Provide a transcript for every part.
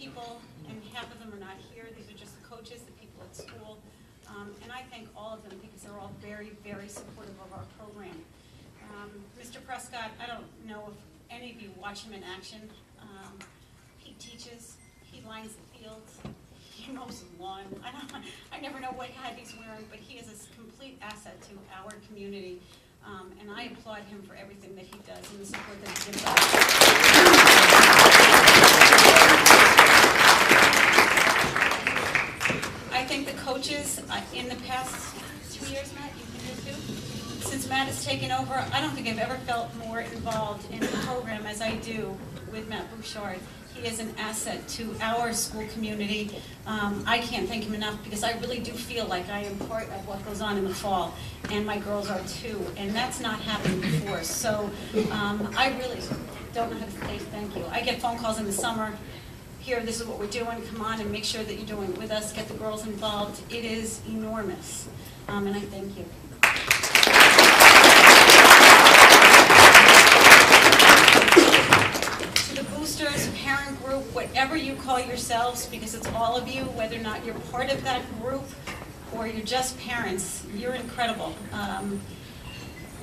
people, and half of them are not here. These are just the coaches, the people at school. And I thank all of them because they're all very, very supportive of our program. Mr. Prescott, I don't know if any of you watch him in action. He teaches, he lines the fields, he mows the lawn. I never know what hat he's wearing, but he is a complete asset to our community. And I applaud him for everything that he does and the support that he gives us. I think the coaches in the past 2 years, Matt, you've been here too? Since Matt has taken over, I don't think I've ever felt more involved in the program as I do with Matt Bouchard. He is an asset to our school community. I can't thank him enough because I really do feel like I am part of what goes on in the fall, and my girls are too, and that's not happened before. So I really don't know how to say thank you. I get phone calls in the summer. Here, this is what we're doing. Come on and make sure that you're doing it with us. Get the girls involved. It is enormous, and I thank you. Parent group, whatever you call yourselves, because it's all of you, whether or not you're part of that group or you're just parents, you're incredible.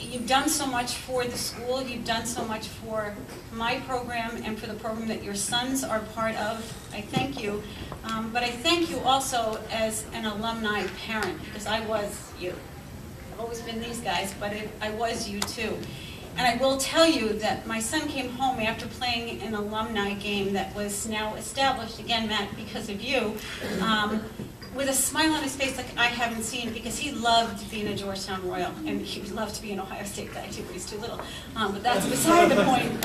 You've done so much for the school, you've done so much for my program and for the program that your sons are part of. I thank you. But I thank you also as an alumni parent, because I was you. I've always been these guys, but I was you too. And I will tell you that my son came home after playing an alumni game that was now established, again, Matt, because of you, with a smile on his face like I haven't seen, because he loved being a Georgetown Royal, and he would love to be an Ohio State guy too, but he's too little. But that's beside the point.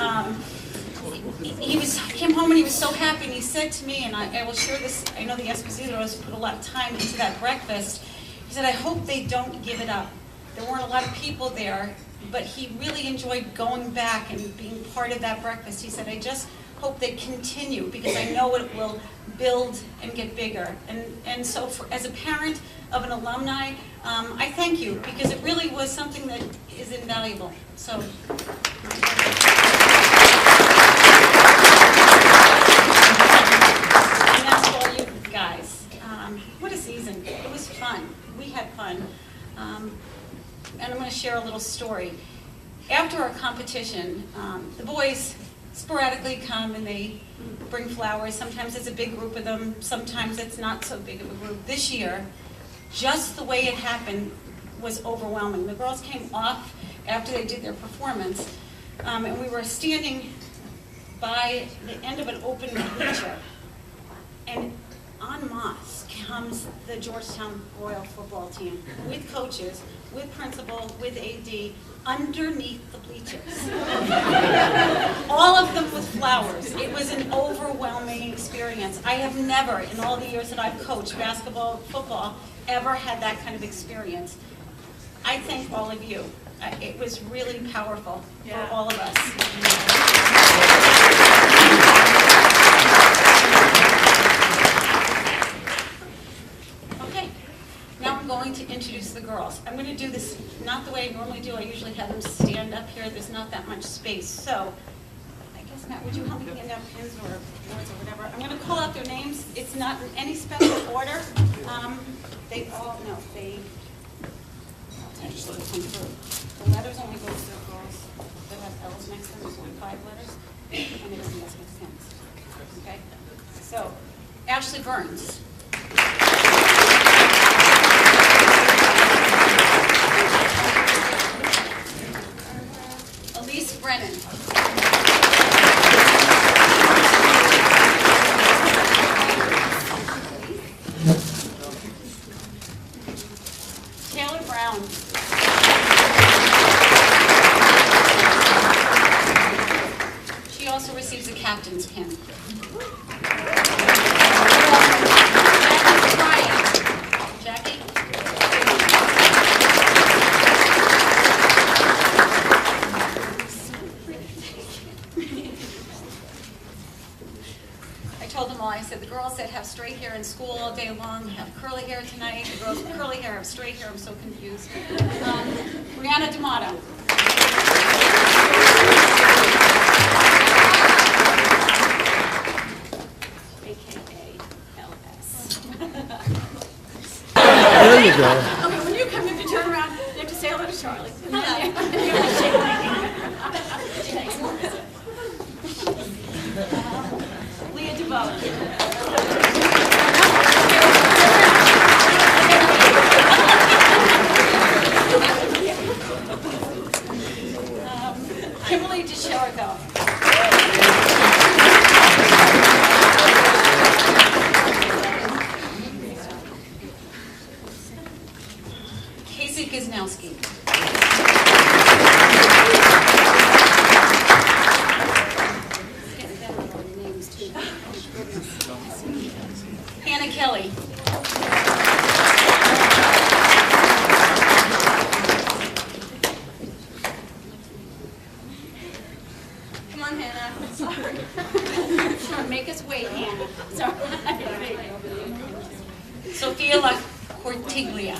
He came home and he was so happy, and he said to me, and I will share this, I know the Espositos put a lot of time into that breakfast. He said, I hope they don't give it up. There weren't a lot of people there, but he really enjoyed going back and being part of that breakfast. He said, I just hope they continue because I know it will build and get bigger. And so as a parent of an alumni, I thank you because it really was something that is invaluable. So. And that's for all you guys. What a season. It was fun. We had fun. And I'm going to share a little story. After our competition, the boys sporadically come and they bring flowers. Sometimes it's a big group of them. Sometimes it's not so big of a group. This year, just the way it happened was overwhelming. The girls came off after they did their performance, and we were standing by the end of an open bleacher. And en masse comes the Georgetown Royal football team with coaches, with principal, with AD, underneath the bleachers. All of them with flowers. It was an overwhelming experience. I have never, in all the years that I've coached basketball, football, ever had that kind of experience. I thank all of you. It was really powerful for all of us. I'm going to introduce the girls. I'm going to do this not the way I normally do. I usually have them stand up here. There's not that much space. So I guess, Matt, would you help me hand out pins or boards or whatever? I'm going to call out their names. It's not in any special order. They all know. I'll just let it come through. The letters only go to the girls that have L's next to them. There's only 5 letters. And everything else makes sense. Okay? So, Ashley Burns. Brennan. Taylor Brown. She also receives a captain's pin. Jackie. I said, the girls that have straight hair in school all day long have curly hair tonight. The girls with curly hair have straight hair. I'm so confused. Brianna D'Amato. AK. There you go. Okay, when you come, you have to turn around, you have to say hello to Charlie. Leah DeVoe. Kimberly DeSherico. Casey Gisnowski. Hannah Kelly. Come on, Hannah. Sorry. Don't make us wait, Hannah. Sorry. Sophia La Cortiglia.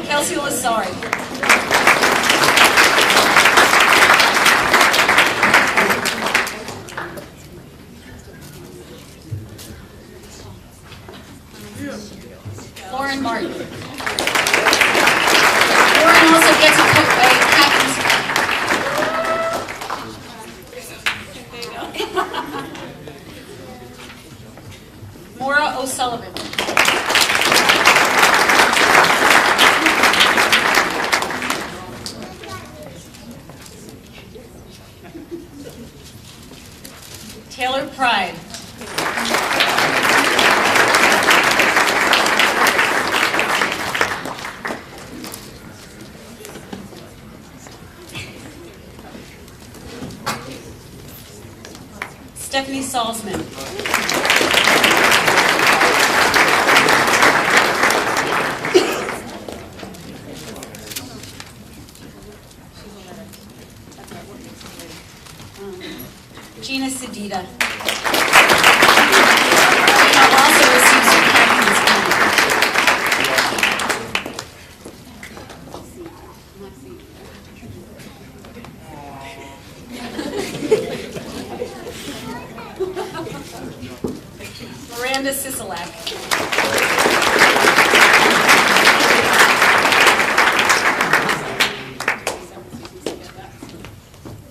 Kelsey Lasari. Lauren Martin. Lauren also gets a captain's. There you go. Maura O'Sullivan. Taylor Pride. Stephanie Salzman. Gina Sedita. Gina also receives her captain's Miranda Sisolak.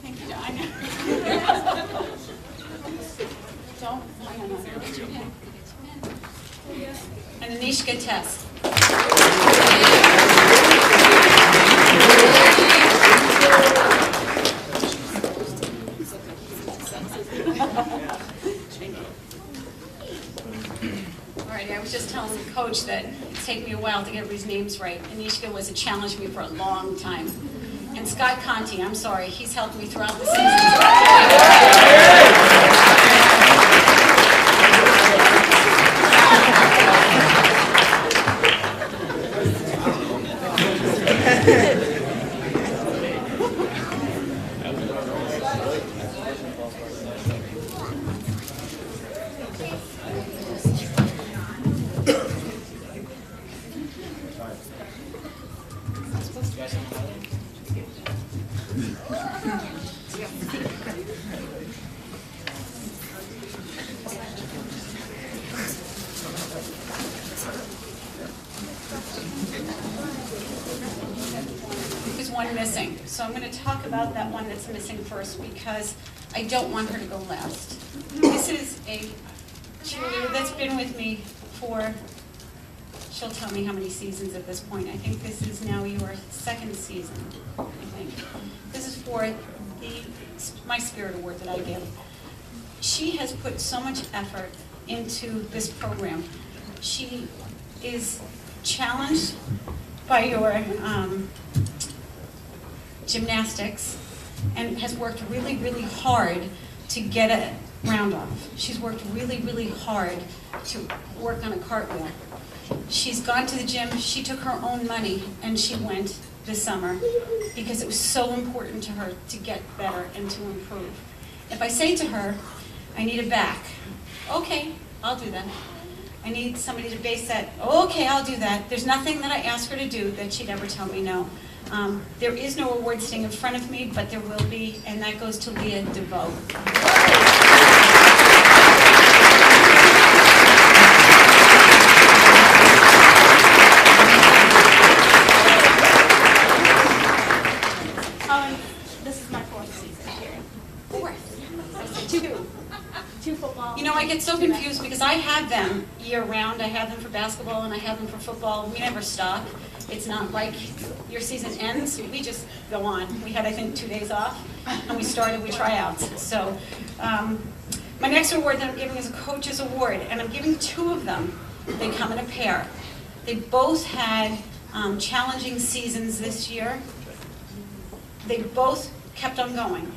Thank you, Dinah. And Anishka Tess. All right, I was just telling the coach that it's taken me a while to get everybody's names right. Anishka was a challenge for me for a long time. And Scott Conti, I'm sorry, he's helped me throughout the season. There's one missing, so I'm going to talk about that one that's missing first because I don't want her to go last. This is a cheerleader that's been with me for, she'll tell me how many seasons at this point. I think this is now your second season, I think. This is for my Spirit Award that I give. She has put so much effort into this program. She is challenged by your gymnastics and has worked really, really hard to get a round off. She's worked really, really hard to work on a cartwheel. She's gone to the gym. She took her own money and she went this summer because it was so important to her to get better and to improve. If I say to her, I need a back, okay, I'll do that. I need somebody to base that, okay, I'll do that. There's nothing that I ask her to do that she'd ever tell me no. There is no award sitting in front of me, but there will be, and that goes to Leah DeVoe. This is my fourth season here. Two football. You know, I get so confused because I have them year-round. I have them for basketball and I have them for football. We never stop. It's not like your season ends. We just go on. We had, I think, 2 days off, and we started with tryouts. So my next award that I'm giving is a coach's award, and I'm giving 2 of them. They come in a pair. They both had challenging seasons this year. They both kept on going.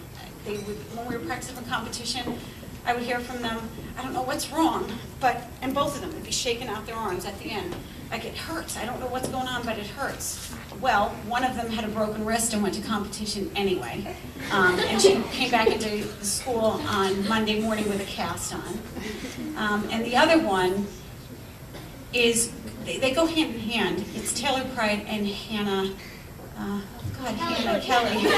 They would, when we were practicing for competition, I would hear from them, I don't know what's wrong, and both of them would be shaking out their arms at the end. Like, it hurts. I don't know what's going on, but it hurts. Well, one of them had a broken wrist and went to competition anyway. And she came back into the school on Monday morning with a cast on. And the other one is, they go hand in hand. It's Taylor Pride and Hannah, Hannah Kelly.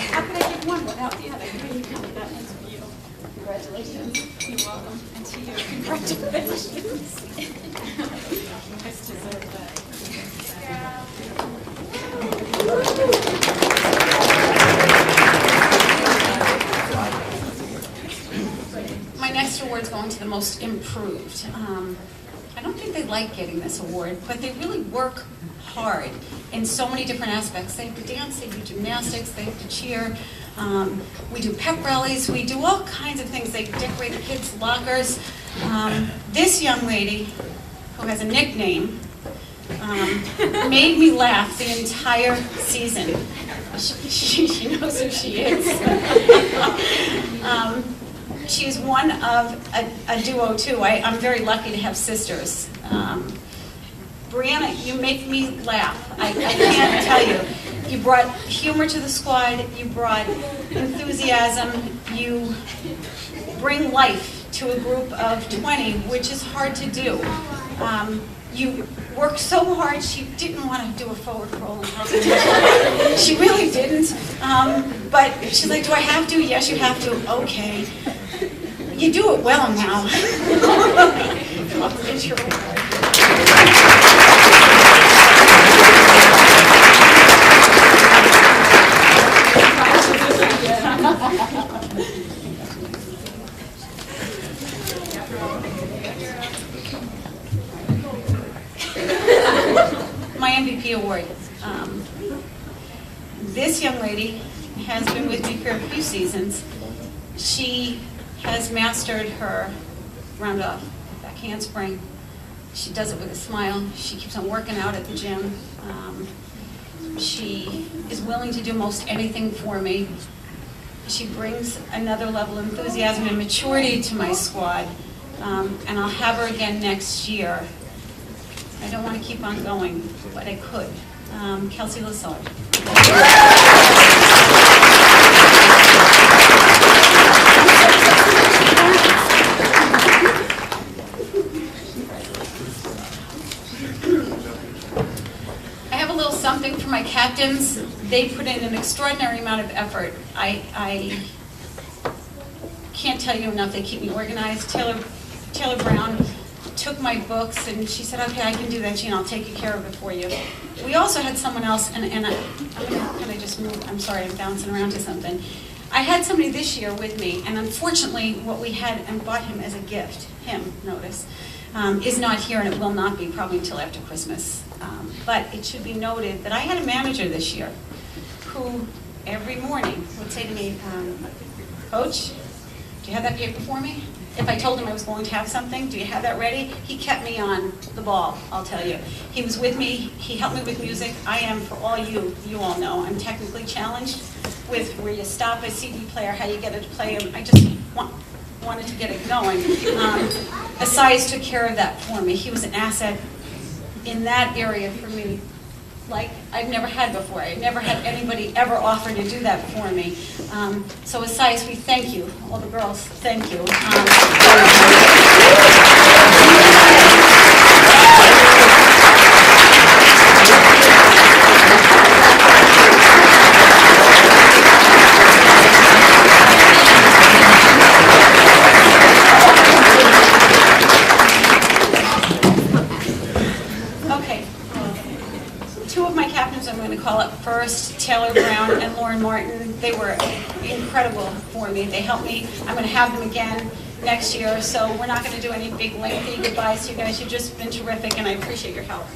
How could I give one without the other? That one's for you. Congratulations. You're welcome. And to you, congratulations. Guys deserve that. My next award's going to the most improved. I don't think they like getting this award, but they really work hard in so many different aspects. They have to dance, they do gymnastics, they have to cheer. We do pep rallies, we do all kinds of things. They decorate the kids' lockers. This young lady, who has a nickname, made me laugh the entire season. She knows who she is. She's one of a duo, too. I'm very lucky to have sisters. Brianna, you make me laugh. I can't tell you. You brought humor to the squad. You brought enthusiasm. You bring life to a group of 20, which is hard to do. You worked so hard, she didn't want to do a forward roll. She really didn't. But she's like, do I have to? Yes, you have to. Okay. You do it well now. It's your award. My MVP award. This young lady has been with me for a few seasons. She has mastered her round-off back handspring. She does it with a smile. She keeps on working out at the gym. She is willing to do most anything for me. She brings another level of enthusiasm and maturity to my squad, and I'll have her again next year. I don't want to keep on going, but I could. Kelsey Lassard. I have a little something for my captains. They put in an extraordinary amount of effort. I can't tell you enough. They keep me organized. Taylor Brown took my books and she said, okay, I can do that, Jean, I'll take care of it for you. We also had someone else, and I'm going to just move, I'm sorry, I'm bouncing around to something. I had somebody this year with me, and unfortunately what we had and bought him as a gift, notice, is not here, and it will not be probably until after Christmas. But it should be noted that I had a manager this year who every morning would say to me, Coach, do you have that paper for me? If I told him I was going to have something, do you have that ready? He kept me on the ball, I'll tell you. He was with me, he helped me with music. I am, for all you all know, I'm technically challenged with where you stop a CD player, how you get it to play. I just wanted to get it going. Asais took care of that for me. He was an asset in that area for me. like I've never had before. I've never had anybody ever offer to do that for me. So Asias, we thank you. All the girls, thank you. I'm going to call up first, Taylor Brown and Lauren Martin. They were incredible for me. They helped me. I'm going to have them again next year, so we're not going to do any big lengthy goodbyes to you guys. You've just been terrific, and I appreciate your help.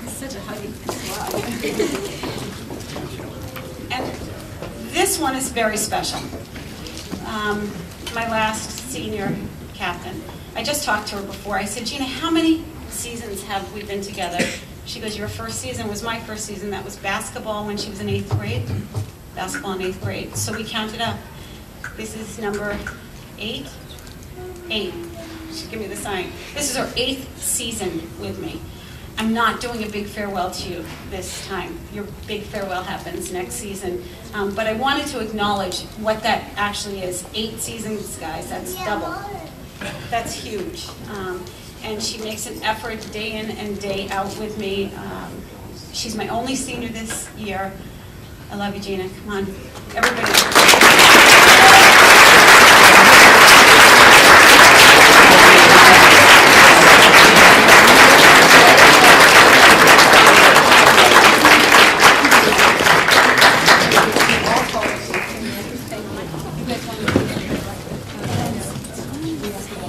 Such a huggy. And this one is very special. My last senior captain. I just talked to her before. I said, Gina, how many seasons have we been together? She goes, your first season was my first season. That was basketball when she was in 8th grade. Basketball in 8th grade. So we counted up. This is number 8. 8. She give me the sign. This is her 8th season with me. I'm not doing a big farewell to you this time. Your big farewell happens next season. But I wanted to acknowledge what that actually is. 8 seasons, guys, that's double. That's huge. And she makes an effort day in and day out with me. She's my only senior this year. I love you, Gina. Come on, everybody.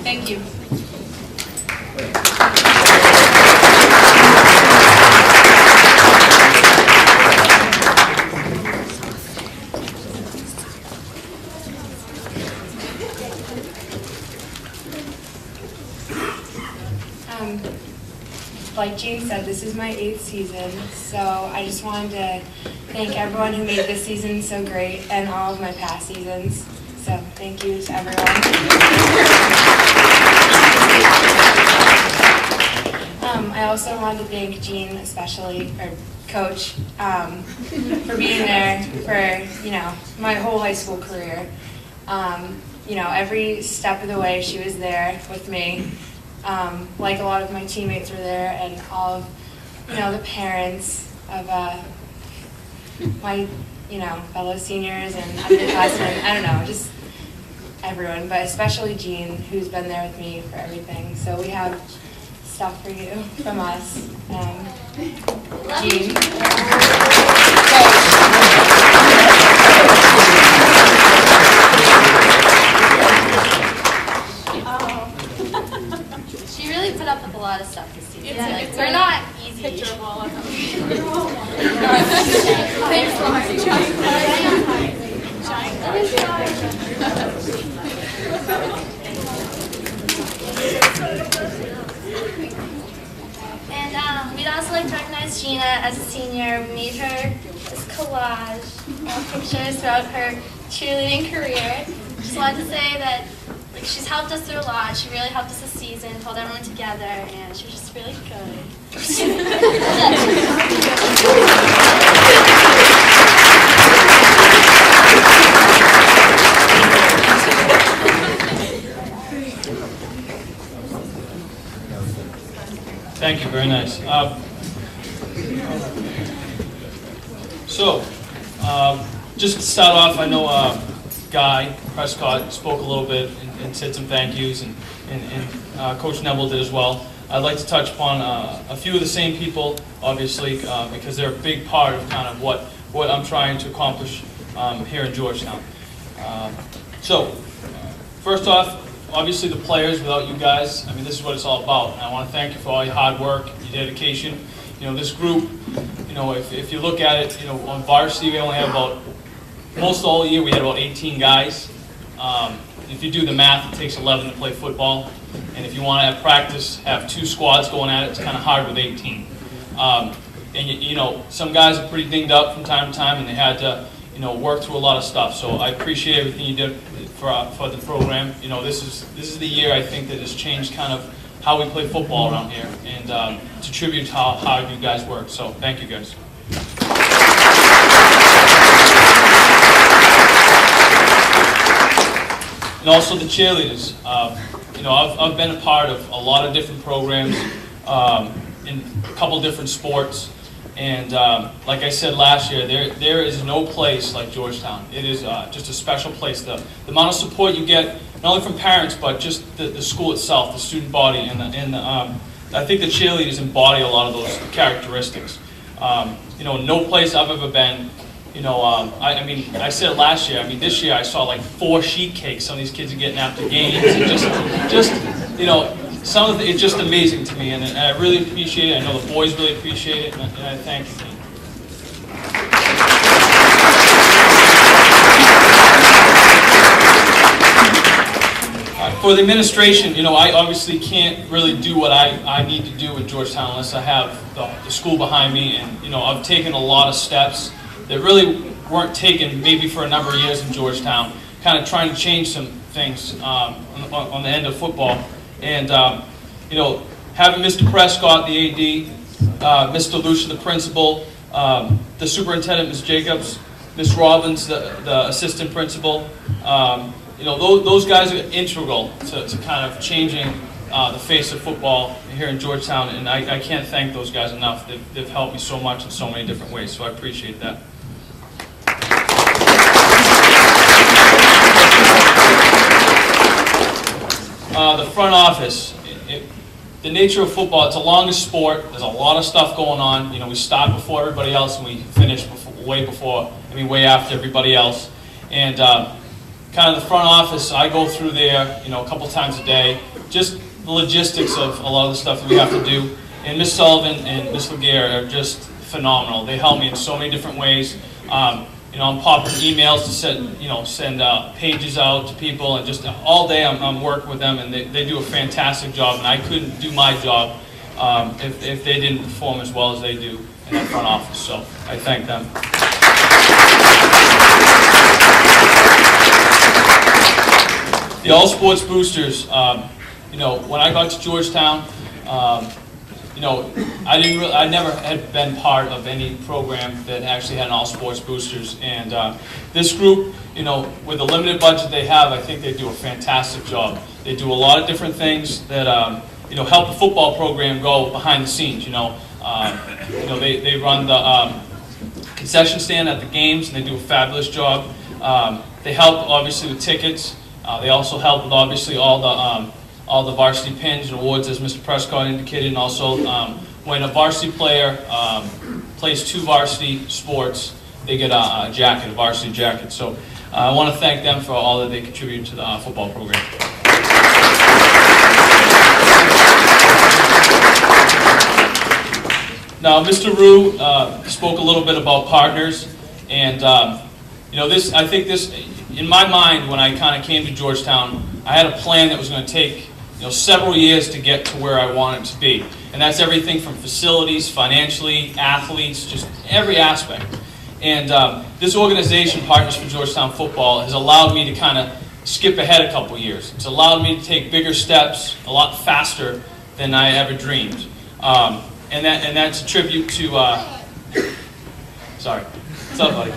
Thank you. Like Jean said, this is my 8th season, so I just wanted to thank everyone who made this season so great and all of my past seasons. So thank you to everyone. I also wanted to thank Jean, especially, or Coach, for being there for my whole high school career. Every step of the way she was there with me. Like a lot of my teammates were there, and all of the parents of my fellow seniors and underclassmen. I don't know, just everyone, but especially Jean, who's been there with me for everything. So we have stuff for you from us. Jean. She really put up with a lot of stuff this season. We're not easy. Picture of all of them. Thanks, And we'd also like to recognize Gina as a senior. We made her this collage of pictures throughout her cheerleading career. Just wanted to say that she's helped us through a lot. She really helped us this season, pulled everyone together, and she was just really good. Thank you, very nice. Just to start off, I know Guy Prescott spoke a little bit and said some thank yous, and Coach Neville did as well. I'd like to touch upon a few of the same people, obviously, because they're a big part of kind of what I'm trying to accomplish here in Georgetown. First off, obviously the players, without you guys, this is what it's all about. And I want to thank you for all your hard work, your dedication. This group, if you look at it, on varsity we only have about, most all year we had about 18 guys. If you do the math, it takes 11 to play football. And if you want to have practice, have 2 squads going at it, it's kind of hard with 18. And some guys are pretty dinged up from time to time, and they had to, worked through a lot of stuff. So I appreciate everything you did for the program. This is the year I think that has changed kind of how we play football around here, and it's a tribute to how hard you guys work. So thank you guys. And also the cheerleaders. I've been a part of a lot of different programs in a couple different sports. And like I said last year, there is no place like Georgetown. It is just a special place. The amount of support you get, not only from parents, but just the school itself, the student body, and I think the cheerleaders embody a lot of those characteristics. No place I've ever been. I said it last year. This year I saw like 4 sheet cakes. Some of these kids are getting after games. And some of it's just amazing to me, and I really appreciate it. I know the boys really appreciate it, and I thank you. For the administration, I obviously can't really do what I need to do with Georgetown unless I have the school behind me, and I've taken a lot of steps that really weren't taken maybe for a number of years in Georgetown, kind of trying to change some things on the end of football. And, having Mr. Prescott, the AD, Mr. Lucia, the principal, the superintendent, Ms. Jacobs, Ms. Robbins, the assistant principal, those guys are integral to kind of changing the face of football here in Georgetown, and I can't thank those guys enough. They've helped me so much in so many different ways, so I appreciate that. The front office, the nature of football, it's a longest sport. There's a lot of stuff going on. We start before everybody else, and we finish way after everybody else. And kind of the front office, I go through there, a couple times a day. Just the logistics of a lot of the stuff that we have to do. And Ms. Sullivan and Ms. Laguerre are just phenomenal. They help me in so many different ways. I'm popping emails to send pages out to people, and just all day I'm working with them, and they do a fantastic job, and I couldn't do my job if they didn't perform as well as they do in that front office, so I thank them. The All Sports Boosters, when I got to Georgetown, I never had been part of any program that actually had an all sports boosters, and this group, with the limited budget they have, I think they do a fantastic job. They do a lot of different things that help the football program go behind the scenes. They run the concession stand at the games, and they do a fabulous job. They help obviously with tickets. They also help with obviously all the varsity pins and awards, as Mr. Prescott indicated, and also when a varsity player plays 2 varsity sports, they get a jacket, a varsity jacket. So I want to thank them for all that they contribute to the football program. Now, Mr. Rue spoke a little bit about partners, and I think this, in my mind, when I kind of came to Georgetown, I had a plan that was going to take several years to get to where I wanted to be. And that's everything from facilities, financially, athletes, just every aspect. And this organization, Partners for Georgetown Football, has allowed me to kind of skip ahead a couple years. It's allowed me to take bigger steps a lot faster than I ever dreamed. And that's a tribute to, sorry, what's up, buddy?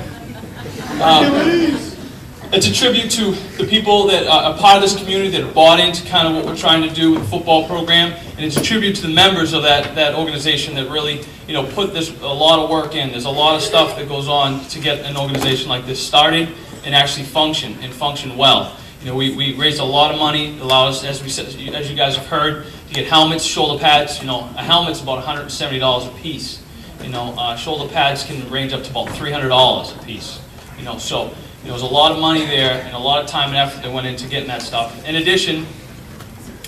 It's a tribute to the people that are part of this community that are bought into kind of what we're trying to do with the football program, and it's a tribute to the members of that organization that really, put a lot of work in. There's a lot of stuff that goes on to get an organization like this started and actually function well. We raised a lot of money, allowed us, as you guys have heard, to get helmets, shoulder pads. A helmet's about $170 a piece. Shoulder pads can range up to about $300 a piece. So there was a lot of money there and a lot of time and effort that went into getting that stuff. In addition,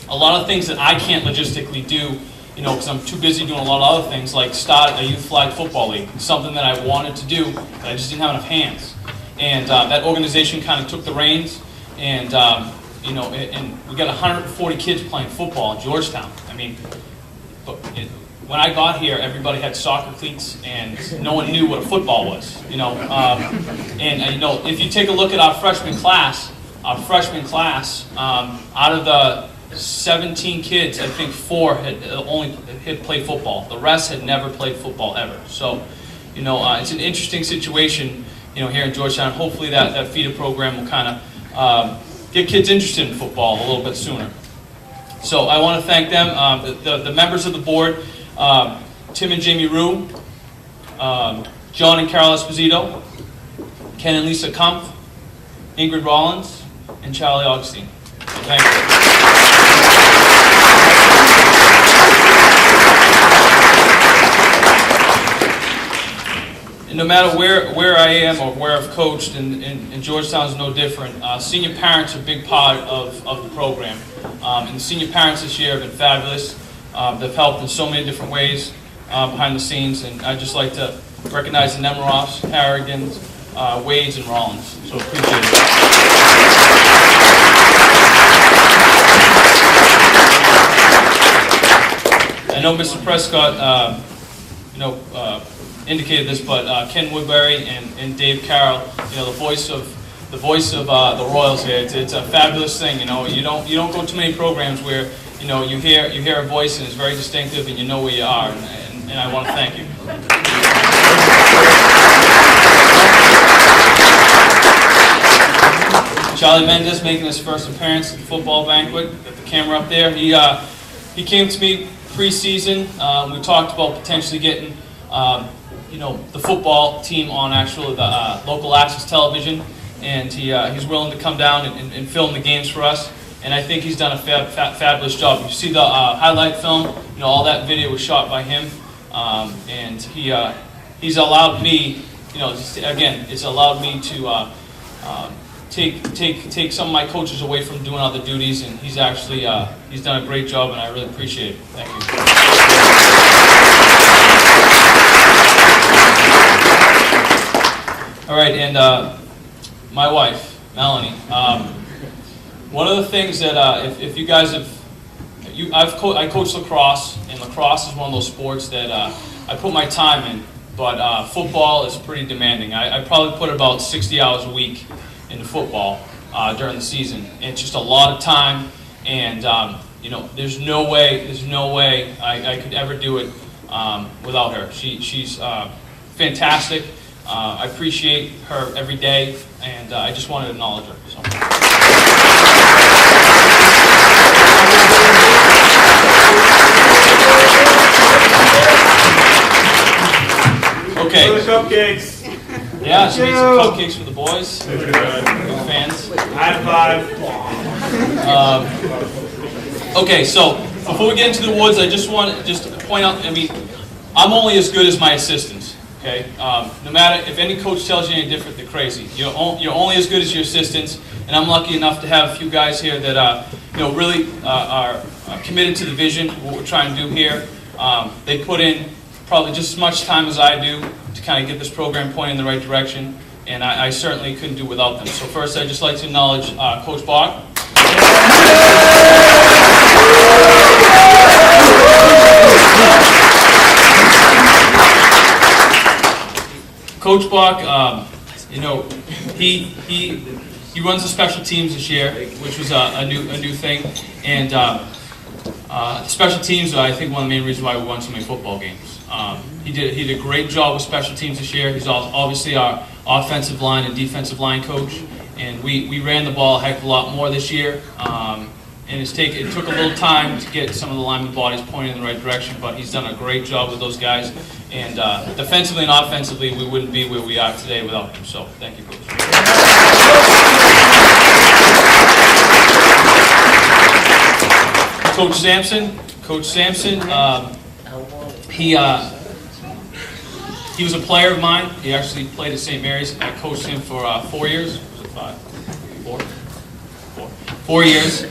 a lot of things that I can't logistically do, because I'm too busy doing a lot of other things, like start a youth flag football league. It's something that I wanted to do, but I just didn't have enough hands. And that organization kind of took the reins, and and we got 140 kids playing football in Georgetown. but when I got here, everybody had soccer cleats, and no one knew what a football was. If you take a look at our freshman class, out of the 17 kids, I think 4 had played football. The rest had never played football ever. So, it's an interesting situation, here in Georgetown. Hopefully that feeder program will kind of get kids interested in football a little bit sooner. So I want to thank them, the members of the board, Tim and Jamie Rue, John and Carol Esposito, Ken and Lisa Kumpf, Ingrid Rollins, and Charlie Augustine. Thank you. And no matter where I am or where I've coached, and Georgetown is no different, senior parents are a big part of the program. And the senior parents this year have been fabulous. They've helped in so many different ways behind the scenes, and I'd just like to recognize the Nemiroffs, Harrigans, Wades, and Rollins. So appreciate it. I know Mr. Prescott, indicated this, but Ken Woodbury and Dave Carroll, the voice of the Royals here. It's a fabulous thing. You don't go to many programs where you hear a voice and it's very distinctive and you know where you are. And I want to thank you. Charlie Mendes making his first appearance at the football banquet. Got the camera up there. He came to me pre-season. We talked about potentially getting the football team on the local access television, and he's willing to come down and film the games for us. And I think he's done a fabulous job. You see the highlight film. All that video was shot by him, and he's allowed me. It's allowed me to take some of my coaches away from doing other duties, and he's actually he's done a great job, and I really appreciate it. Thank you. All right, and my wife, Melanie. One of the things that if you guys have, I coach lacrosse, and lacrosse is one of those sports that I put my time in, but football is pretty demanding. I probably put about 60 hours a week into football during the season. It's just a lot of time, and there's no way I could ever do it without her. She's fantastic. I appreciate her every day, and I just wanted to acknowledge her. So. Okay. For the cupcakes. Yeah, she made some cupcakes for the boys. Big fans. High five. Okay, so before we get into the awards, I just want to point out. I'm only as good as my assistants. Okay, no matter if any coach tells you any different, they're crazy. You're only as good as your assistants, and I'm lucky enough to have a few guys here that really are committed to the vision, what we're trying to do here. They put in probably just as much time as I do to kind of get this program pointing in the right direction, and I certainly couldn't do without them. So first, I'd just like to acknowledge Coach Bach. Coach Bach, he runs the special teams this year, which was a new thing, and special teams are, I think, one of the main reasons why we won so many football games. He did a great job with special teams this year. He's obviously our offensive line and defensive line coach, and we ran the ball a heck of a lot more this year. And it took a little time to get some of the lineman bodies pointing in the right direction, but he's done a great job with those guys. And defensively and offensively, we wouldn't be where we are today without him. So thank you, Coach. Coach Sampson, he was a player of mine. He actually played at St. Mary's. I coached him for 4 years. Was it 5? 4? 4 years.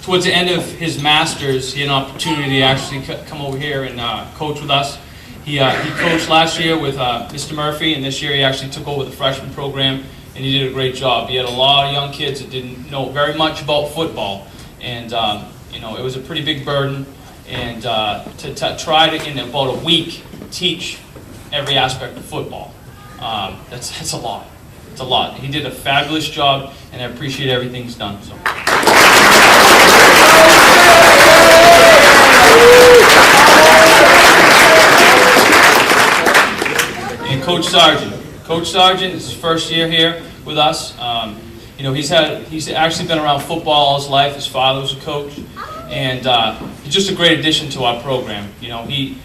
Towards the end of his master's, he had an opportunity to actually come over here and coach with us. He coached last year with Mr. Murphy, and this year he actually took over the freshman program, and he did a great job. He had a lot of young kids that didn't know very much about football, and You know, it was a pretty big burden, and to try to, in about a week, teach every aspect of football, that's a lot. It's a lot. He did a fabulous job, and I appreciate everything he's done. So. And Coach Sargent. Coach Sargent is his first year here with us. You know, he's actually been around football all his life. His father was a coach, and he's just a great addition to our program. You know, he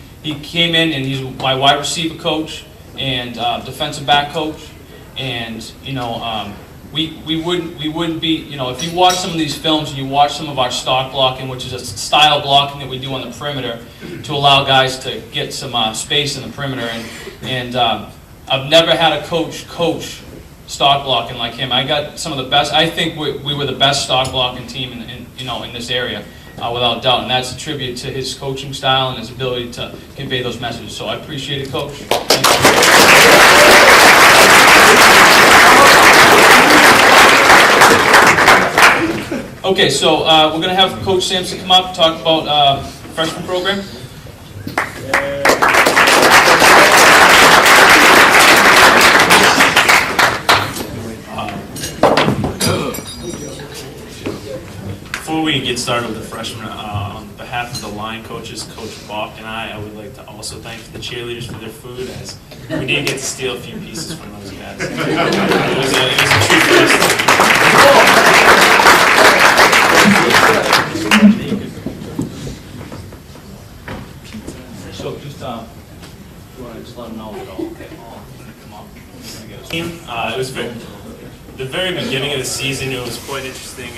came in and he's my wide receiver coach and defensive back coach, and you know, we wouldn't be, you know, if you watch some of these films and you watch some of our stock blocking, which is a style blocking that we do on the perimeter to allow guys to get some space in the perimeter, and I've never had a coach stock blocking like him. I got some of the best. I think we were the best stock blocking team in this area, without doubt, and that's a tribute to his coaching style and his ability to convey those messages. So I appreciate it, Coach. Thank you. Okay, so we're going to have Coach Sampson come up and talk about freshman program. Before we get started with the freshmen, on behalf of the line coaches, Coach Bach and I would like to also thank the cheerleaders for their food, as we did get to steal a few pieces from those guys. It was a treat for us. So just, you want to just let them know that all come up. It was the very beginning of the season. It was quite interesting.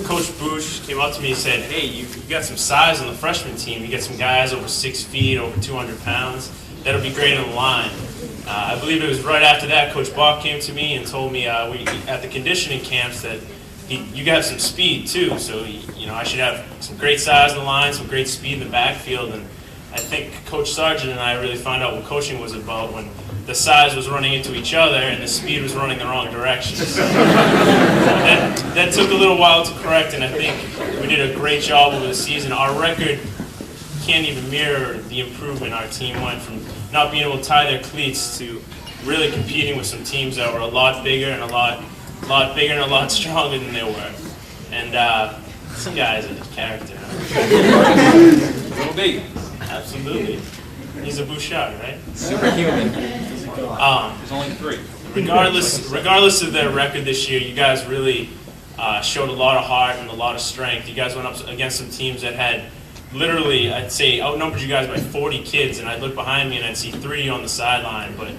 Coach Bush came up to me and said, "Hey, you got some size on the freshman team. You get some guys over 6 feet, over 200 pounds. That'll be great on the line." I believe it was right after that, Coach Bach came to me and told me at the conditioning camps that you got some speed too. So you know, I should have some great size on the line, some great speed in the backfield. And I think Coach Sargent and I really found out what coaching was about when the size was running into each other and the speed was running the wrong direction. So that took a little while to correct, and I think we did a great job over the season. Our record can't even mirror the improvement our team went from not being able to tie their cleats to really competing with some teams that were a lot bigger and a lot bigger and a lot stronger than they were. And some guys are character. Little big. Absolutely. He's a Bouchard, right? Superhuman. There's only 3. Regardless of their record this year, you guys really showed a lot of heart and a lot of strength. You guys went up against some teams that had literally, I'd say, outnumbered you guys by 40 kids, and I'd look behind me and I'd see 3 on the sideline. But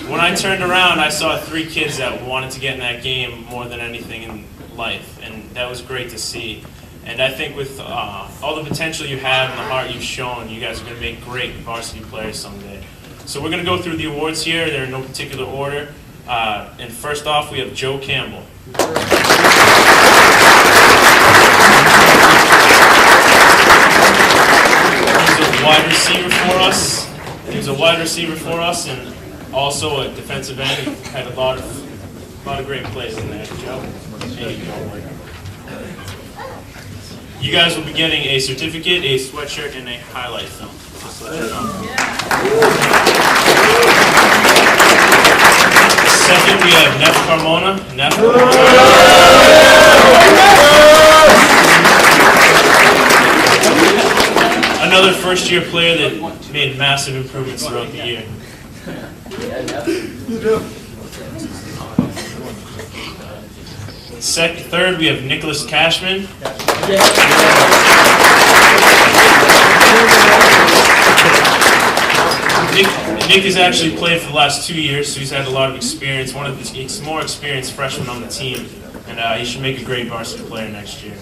when I turned around, I saw 3 kids that wanted to get in that game more than anything in life, and that was great to see. And I think with all the potential you have and the heart you've shown, you guys are going to make great varsity players someday. So we're going to go through the awards here. They're in no particular order. And first off, we have Joe Campbell. He's a wide receiver for us. He was a wide receiver for us, and also a defensive end. He had a lot of great plays in there, Joe. Thank you, Joe. You guys will be getting a certificate, a sweatshirt, and a highlight film. Just let you know. Second, we have Neff Carmona. Neff. Another first-year player that made massive improvements throughout the year. Third, we have Nicholas Cashman. Nick has actually played for the last 2 years, so he's had a lot of experience. He's more experienced freshman on the team, and he should make a great varsity player next year.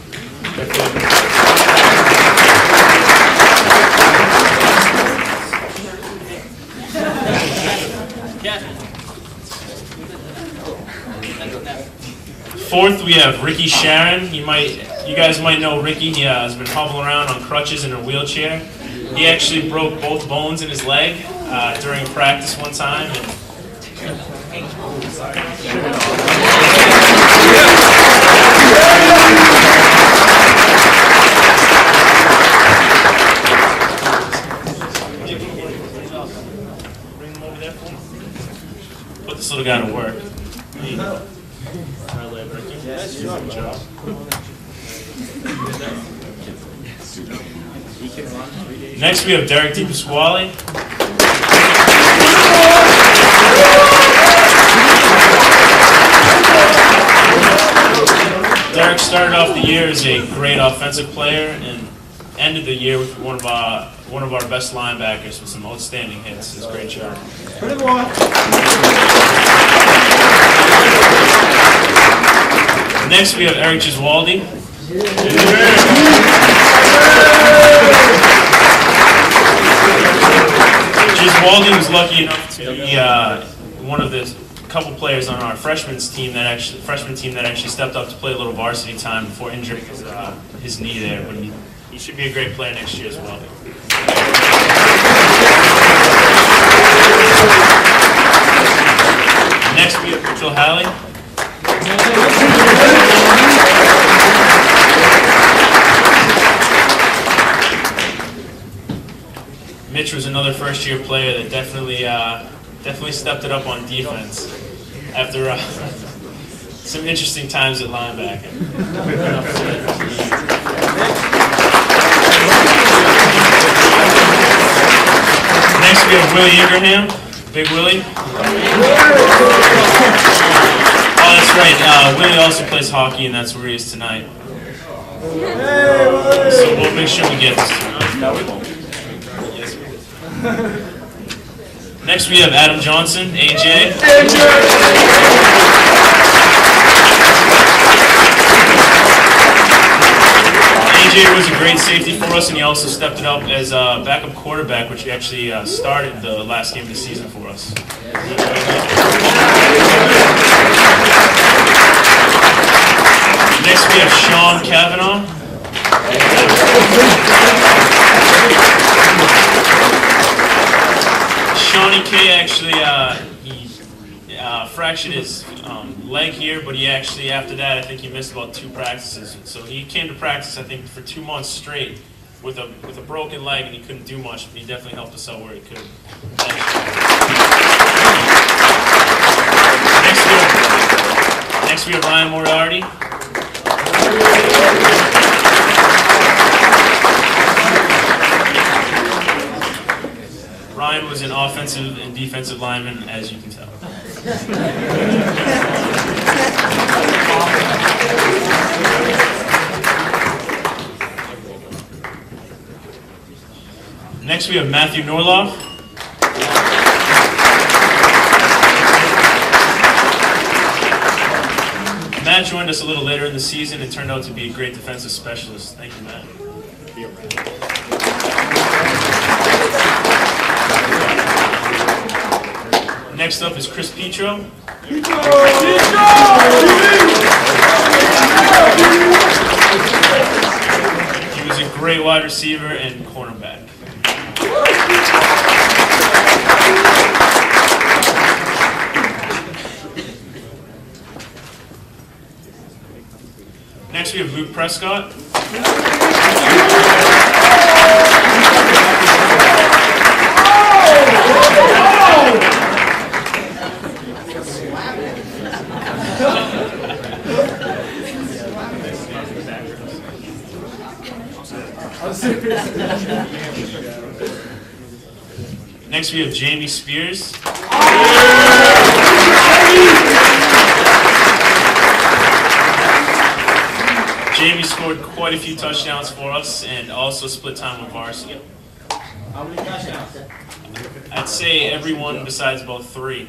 Fourth, we have Ricky Sharon. You guys might know Ricky. He has been hobbling around on crutches in a wheelchair. He actually broke both bones in his leg during practice one time. got to work. Good job. Next we have Derek DiPasquale. Derek started off the year as a great offensive player and ended the year with one of our best linebackers with some outstanding hits. It's a great job. Next we have Eric Giswaldi. Giswaldi was lucky enough to be one of the couple players on our freshman team that actually stepped up to play a little varsity time before injuring his knee there. But he should be a great player next year as well. Next we have Mitchell Halley. Mitch was another first-year player that definitely stepped it up on defense after some interesting times at linebacker. Next we have Willie Ingraham, Big Willie. Oh, that's right. Willie also plays hockey, and that's where he is tonight. So we'll make sure we get this to him. Next we have Adam Johnson, AJ. AJ was a great safety for us, and he also stepped it up as a backup quarterback, which he actually started the last game of the season for us. Next we have Sean Cavanaugh. Shawnee K actually he fractured his leg here, but he actually after that I think he missed about 2 practices. So he came to practice I think for 2 months straight with a broken leg, and he couldn't do much, but he definitely helped us out where he could. Next we have Ryan Moriarty. Ryan was an offensive and defensive lineman, as you can tell. Next we have Matthew Norloff. Matt joined us a little later in the season and turned out to be a great defensive specialist. Thank you, Matt. Next up is Chris Petro. He was a great wide receiver and cornerback. Next we have Luke Prescott. Next we have Jamie Spears. Jamie scored quite a few touchdowns for us and also split time with varsity. How many touchdowns? I'd say everyone besides about 3.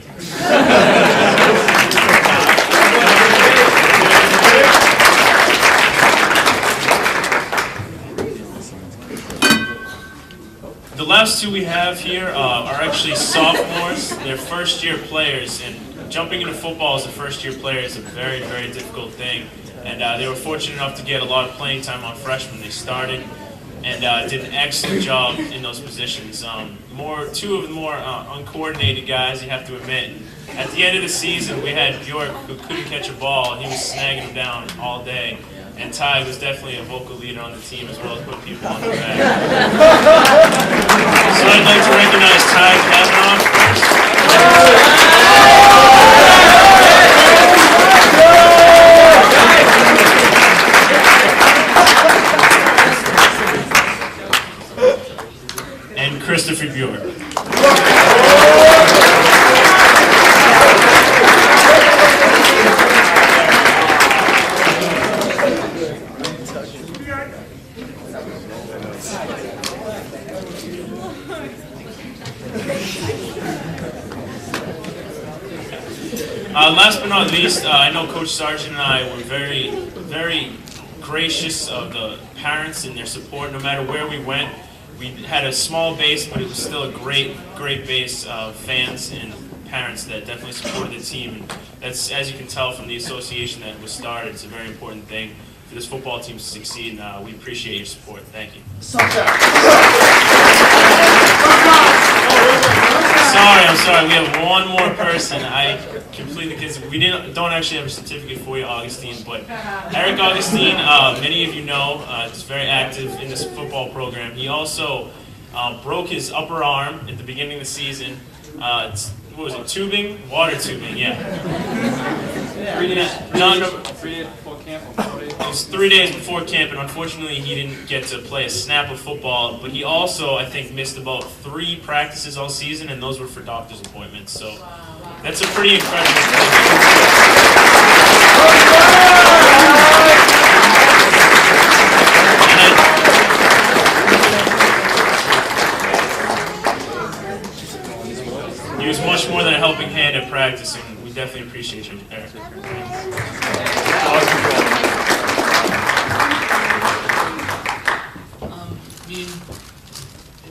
The last 2 we have here are actually sophomores. They're first-year players, and jumping into football as a first-year player is a very, very difficult thing. And they were fortunate enough to get a lot of playing time on freshmen. They started and did an excellent job in those positions. 2 of the more uncoordinated guys, you have to admit. At the end of the season, we had Bjork, who couldn't catch a ball. He was snagging them down all day. And Ty was definitely a vocal leader on the team, as well as putting people on their back. So I'd like to recognize Ty Cavanaugh. Christopher Bjork. Last but not least, I know Coach Sargent and I were very, very gracious of the parents and their support. No matter where we went, we had a small base, but it was still a great, great base of fans and parents that definitely supported the team. And that's, as you can tell from the association that was started, it's a very important thing for this football team to succeed. And we appreciate your support. Thank you. I'm sorry. We have one more person. I completely kidding. We don't actually have a certificate for you, Augustine, but Eric Augustine, many of you know, is very active in this football program. He also broke his upper arm at the beginning of the season. What was it? Tubing? Water tubing, yeah. 3 days before camp. It was 3 days before camp, and unfortunately he didn't get to play a snap of football. But he also, I think, missed about 3 practices all season, and those were for doctor's appointments. So that's a pretty incredible thing. He was much more than a helping hand at practice, and we definitely appreciate you, Eric.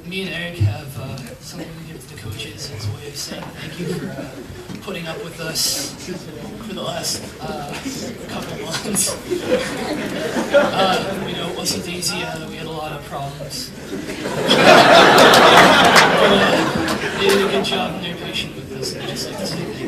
Me and Eric have something to give to the coaches as a way of saying thank you for putting up with us for the last couple months. We know it wasn't easy. We had a lot of problems. But they did a good job and they're patient with us. And I'd just like to say thank you.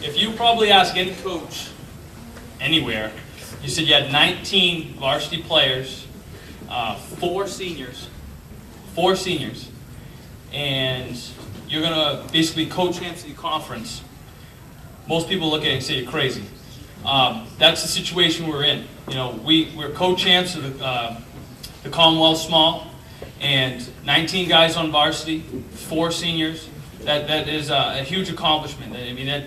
If you probably ask any coach anywhere, you said you had 19 varsity players, 4 seniors, and you're going to basically co-champs the conference, most people look at it and say you're crazy. That's the situation we're in. You know, we're co-champs of the Commonwealth Small, and 19 guys on varsity, 4 seniors. That is a huge accomplishment. I mean,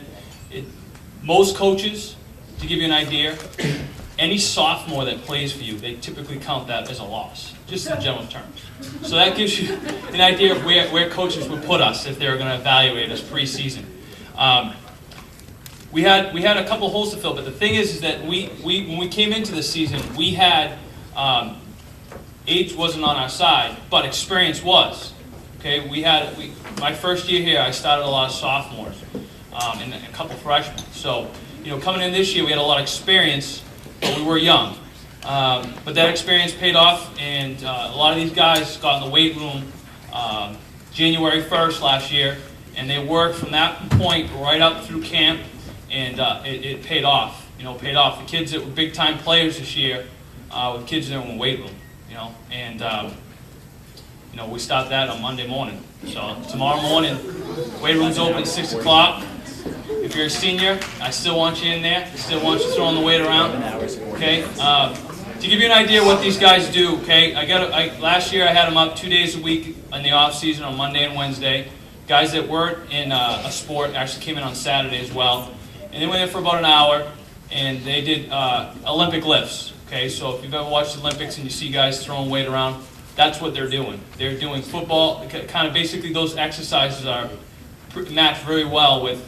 most coaches, to give you an idea, any sophomore that plays for you, they typically count that as a loss, just in general terms. So that gives you an idea of where coaches would put us if they were going to evaluate us preseason. We had a couple holes to fill, but the thing is that when we came into the season, we had age wasn't on our side, but experience was. Okay, my first year here, I started a lot of sophomores and a couple freshmen. So, you know, coming in this year, we had a lot of experience, but we were young. But that experience paid off, and a lot of these guys got in the weight room January 1st last year, and they worked from that point right up through camp, and it paid off. You know, it paid off. The kids that were big-time players this year were kids that were in the weight room, you know, and you know, we start that on Monday morning. So tomorrow morning, weight room's open at 6 o'clock. If you're a senior, I still want you in there. I still want you throwing the weight around. Okay. To give you an idea what these guys do, okay, last year I had them up 2 days a week in the off season on Monday and Wednesday. Guys that weren't in a sport actually came in on Saturday as well, and they went in for about an hour, and they did Olympic lifts. Okay, so if you've ever watched the Olympics and you see guys throwing weight around, that's what they're doing. They're doing football. Kind of basically those exercises are matched very well with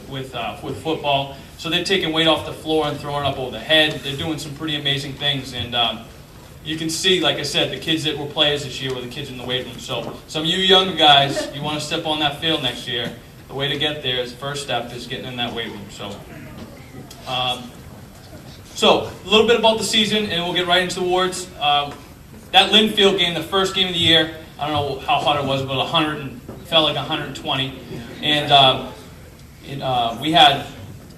football. So they're taking weight off the floor and throwing it up over the head. They're doing some pretty amazing things. And you can see, like I said, the kids that were players this year were the kids in the weight room. So some of you younger guys, you want to step on that field next year, the way to get there is, first step is getting in that weight room. So a little bit about the season, and we'll get right into the awards. That Linfield game, the first game of the year, I don't know how hot it was, but felt like 120. And we had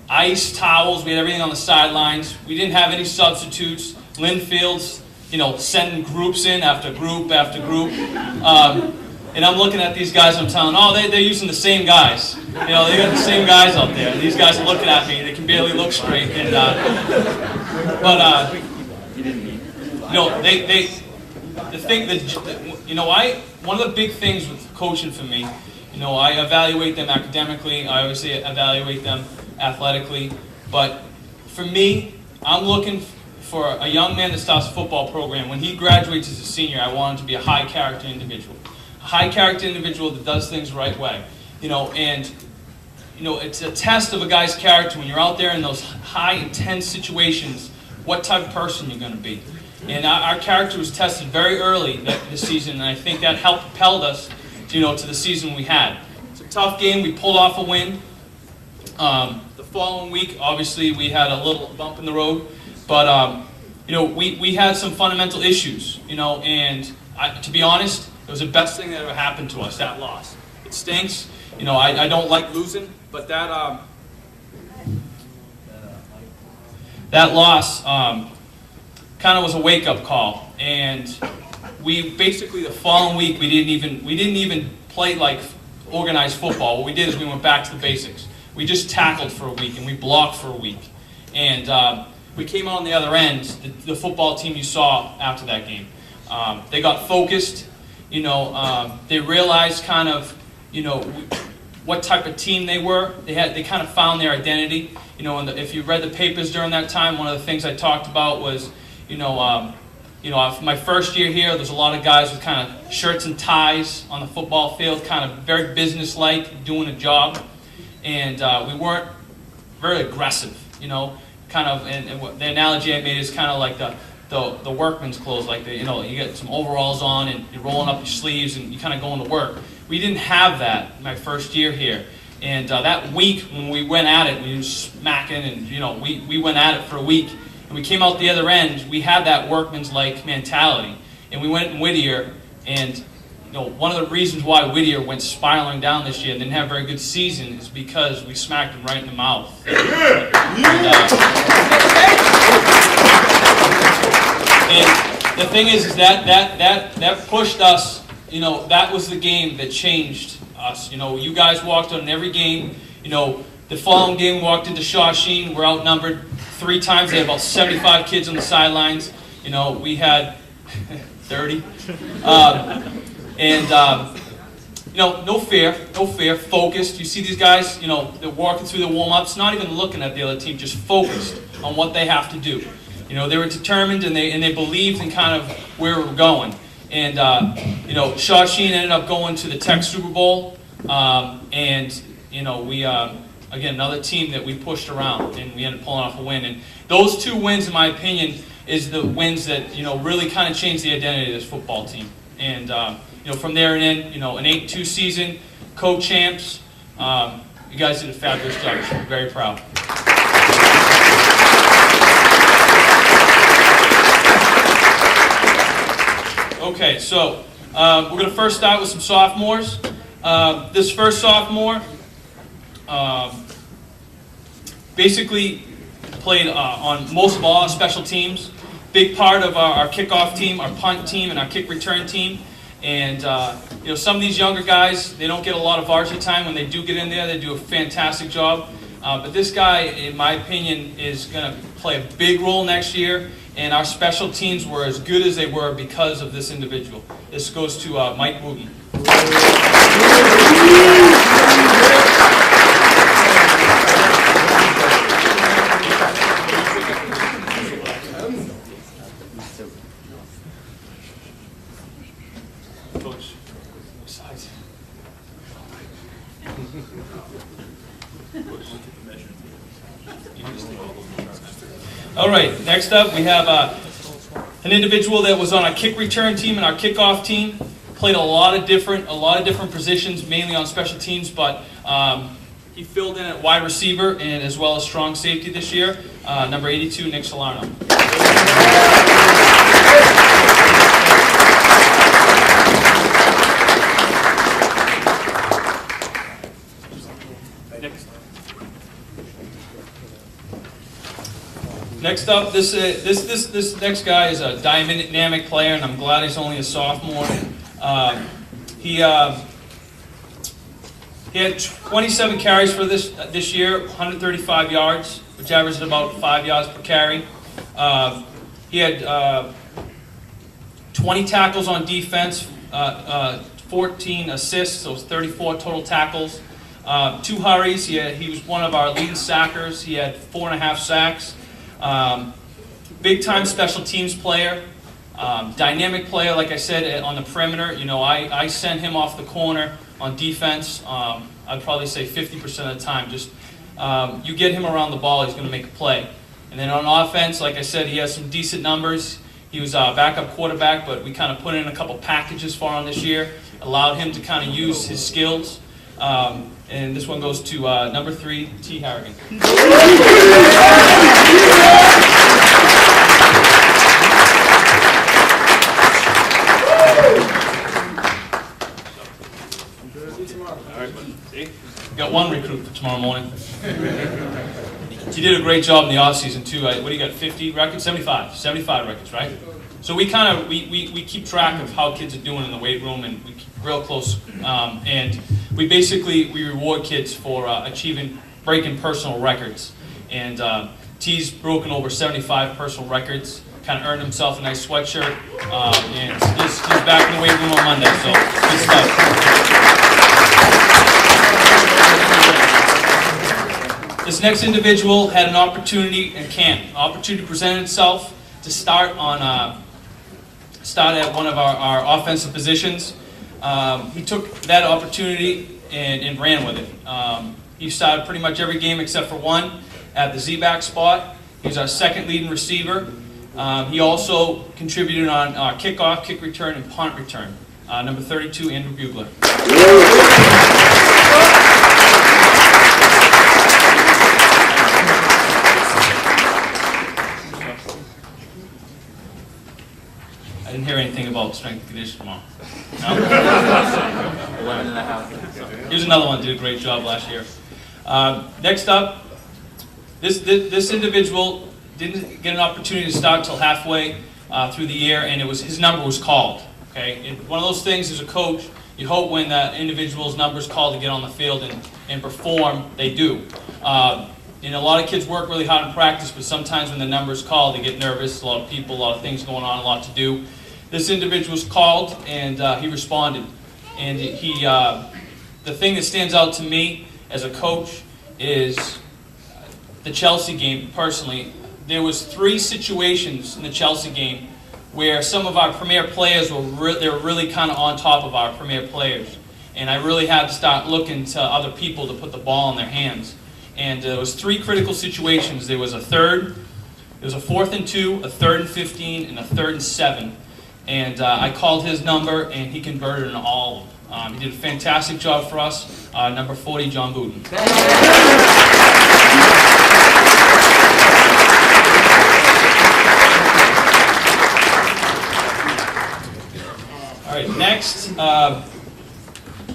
ice, towels, we had everything on the sidelines. We didn't have any substitutes. Linfield's sending groups in after group after group. And I'm looking at these guys, I'm telling, oh, they're using the same guys. They got the same guys out there. And these guys are looking at me, they can barely look straight. And, one of the big things with coaching for me, I evaluate them academically, I obviously evaluate them athletically, but for me, I'm looking for a young man that starts a football program. When he graduates as a senior, I want him to be a high character individual. A high character individual that does things the right way. It's a test of a guy's character when you're out there in those high, intense situations, what type of person you're going to be. And our character was tested very early this season, and I think that helped propelled us, to the season we had. It's a tough game. We pulled off a win. The following week, obviously, we had a little bump in the road, but we had some fundamental issues. And to be honest, it was the best thing that ever happened to us. That loss. It stinks. I don't like losing, but that loss kind of was a wake-up call. And we basically the following week we didn't even play like organized football. What we did is we went back to the basics. We just tackled for a week and we blocked for a week. And we came out on the other end. The football team you saw after that game, they got focused. They realized kind of what type of team they were. They kind of found their identity. If you read the papers during that time, one of the things I talked about was my first year here, there's a lot of guys with kind of shirts and ties on the football field, kind of very business-like, doing a job. And we weren't very aggressive, kind of, and the analogy I made is kind of like the workman's clothes, like you get some overalls on and you're rolling up your sleeves and you're kind of going to work. We didn't have that my first year here. And that week when we went at it, we were smacking and, we went at it for a week. And we came out the other end, we had that workman's-like mentality. And we went in Whittier, and one of the reasons why Whittier went spiraling down this year and didn't have a very good season is because we smacked them right in the mouth. And the thing is that pushed us, that was the game that changed us. You guys walked on every game. The following game we walked into Shawsheen, we're outnumbered 3 times. They had about 75 kids on the sidelines. We had 30. No fear, focused. You see these guys, they're walking through the warm-ups, not even looking at the other team, just focused on what they have to do. They were determined and they believed in kind of where we were going. And, Shawsheen ended up going to the Tech Super Bowl. We, again, another team that we pushed around and we ended up pulling off a win. And those 2 wins, in my opinion, is the wins that, really kind of changed the identity of this football team. And, from there and in, an 8-2 season, co-champs, you guys did a fabulous job. I'm very proud. Okay, so we're going to first start with some sophomores. This first sophomore basically played on most of all our special teams. Big part of our kickoff team, our punt team, and our kick return team. And some of these younger guys, they don't get a lot of varsity time. When they do get in there, they do a fantastic job. But this guy, in my opinion, is going to play a big role next year. And our special teams were as good as they were because of this individual. This goes to Mike Wooten. Coach, besides. All right, next up we have an individual that was on our kick return team and our kickoff team. Played a lot of different positions, mainly on special teams, but he filled in at wide receiver and as well as strong safety this year. Number 82, Nick Salerno. Next up, this next guy is a dynamic player, and I'm glad he's only a sophomore. He had 27 carries for this year, 135 yards, which averages about 5 yards per carry. He had 20 tackles on defense, 14 assists, so it was 34 total tackles. 2 hurries. He was one of our leading sackers. He had 4.5 sacks. Big time special teams player. Dynamic player, like I said, on the perimeter. You know, I send him off the corner on defense. I'd probably say 50% of the time. Just you get him around the ball, he's going to make a play. And then on offense, like I said, he has some decent numbers. He was a backup quarterback, but we kind of put in a couple packages for him this year, allowed him to kind of use his skills. And this one goes to number 3, T. Harrigan. Got 1 recruit for tomorrow morning. You did a great job in the off season too. What do you got? 50 records? 75 records, right? So we kind of we keep track of how kids are doing in the weight room, and we keep real close. And we reward kids for breaking personal records. And T's broken over 75 personal records. Kind of earned himself a nice sweatshirt, and he's back in the weight room on Monday. So good stuff. This next individual had an opportunity in camp. An opportunity presented itself to start at one of our offensive positions. He took that opportunity and ran with it. He started pretty much every game except for one at the Z-back spot. He's our second leading receiver. He also contributed on kickoff, kick return, and punt return. Number 32, Andrew Bugler. I didn't hear anything about strength and conditioning tomorrow. No? 11 and a half. Here's another one that did a great job last year. Next up, this individual didn't get an opportunity to start until halfway through the year, and his number was called. Okay, and one of those things as a coach, you hope when that individual's number is called to get on the field and perform, they do. And a lot of kids work really hard in practice, but sometimes when the number is called, they get nervous. A lot of people, a lot of things going on, a lot to do. This individual was called, and he responded. And the thing that stands out to me as a coach is the Chelsea game. Personally, there was 3 situations in the Chelsea game where some of our premier players were really kind of on top of our premier players, and I really had to start looking to other people to put the ball in their hands. And there was 3 critical situations. There was a 4th and 2, a 3rd and 15, and a 3rd and 7. And I called his number, and he converted in all of them. He did a fantastic job for us. Number 40, John Booten. All right, next,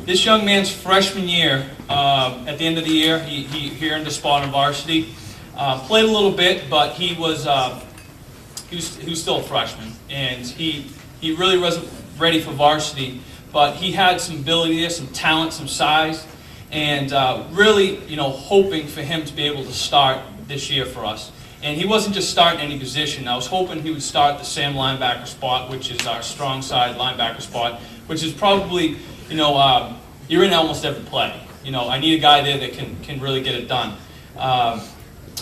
this young man's freshman year, at the end of the year, he earned a spot on varsity. Played a little bit, but he was still a freshman, and he really wasn't ready for varsity. But he had some ability there, some talent, some size, and really, hoping for him to be able to start this year for us. And he wasn't just starting any position. I was hoping he would start the Sam linebacker spot, which is our strong side linebacker spot, which is probably, you're in almost every play. I need a guy there that can really get it done.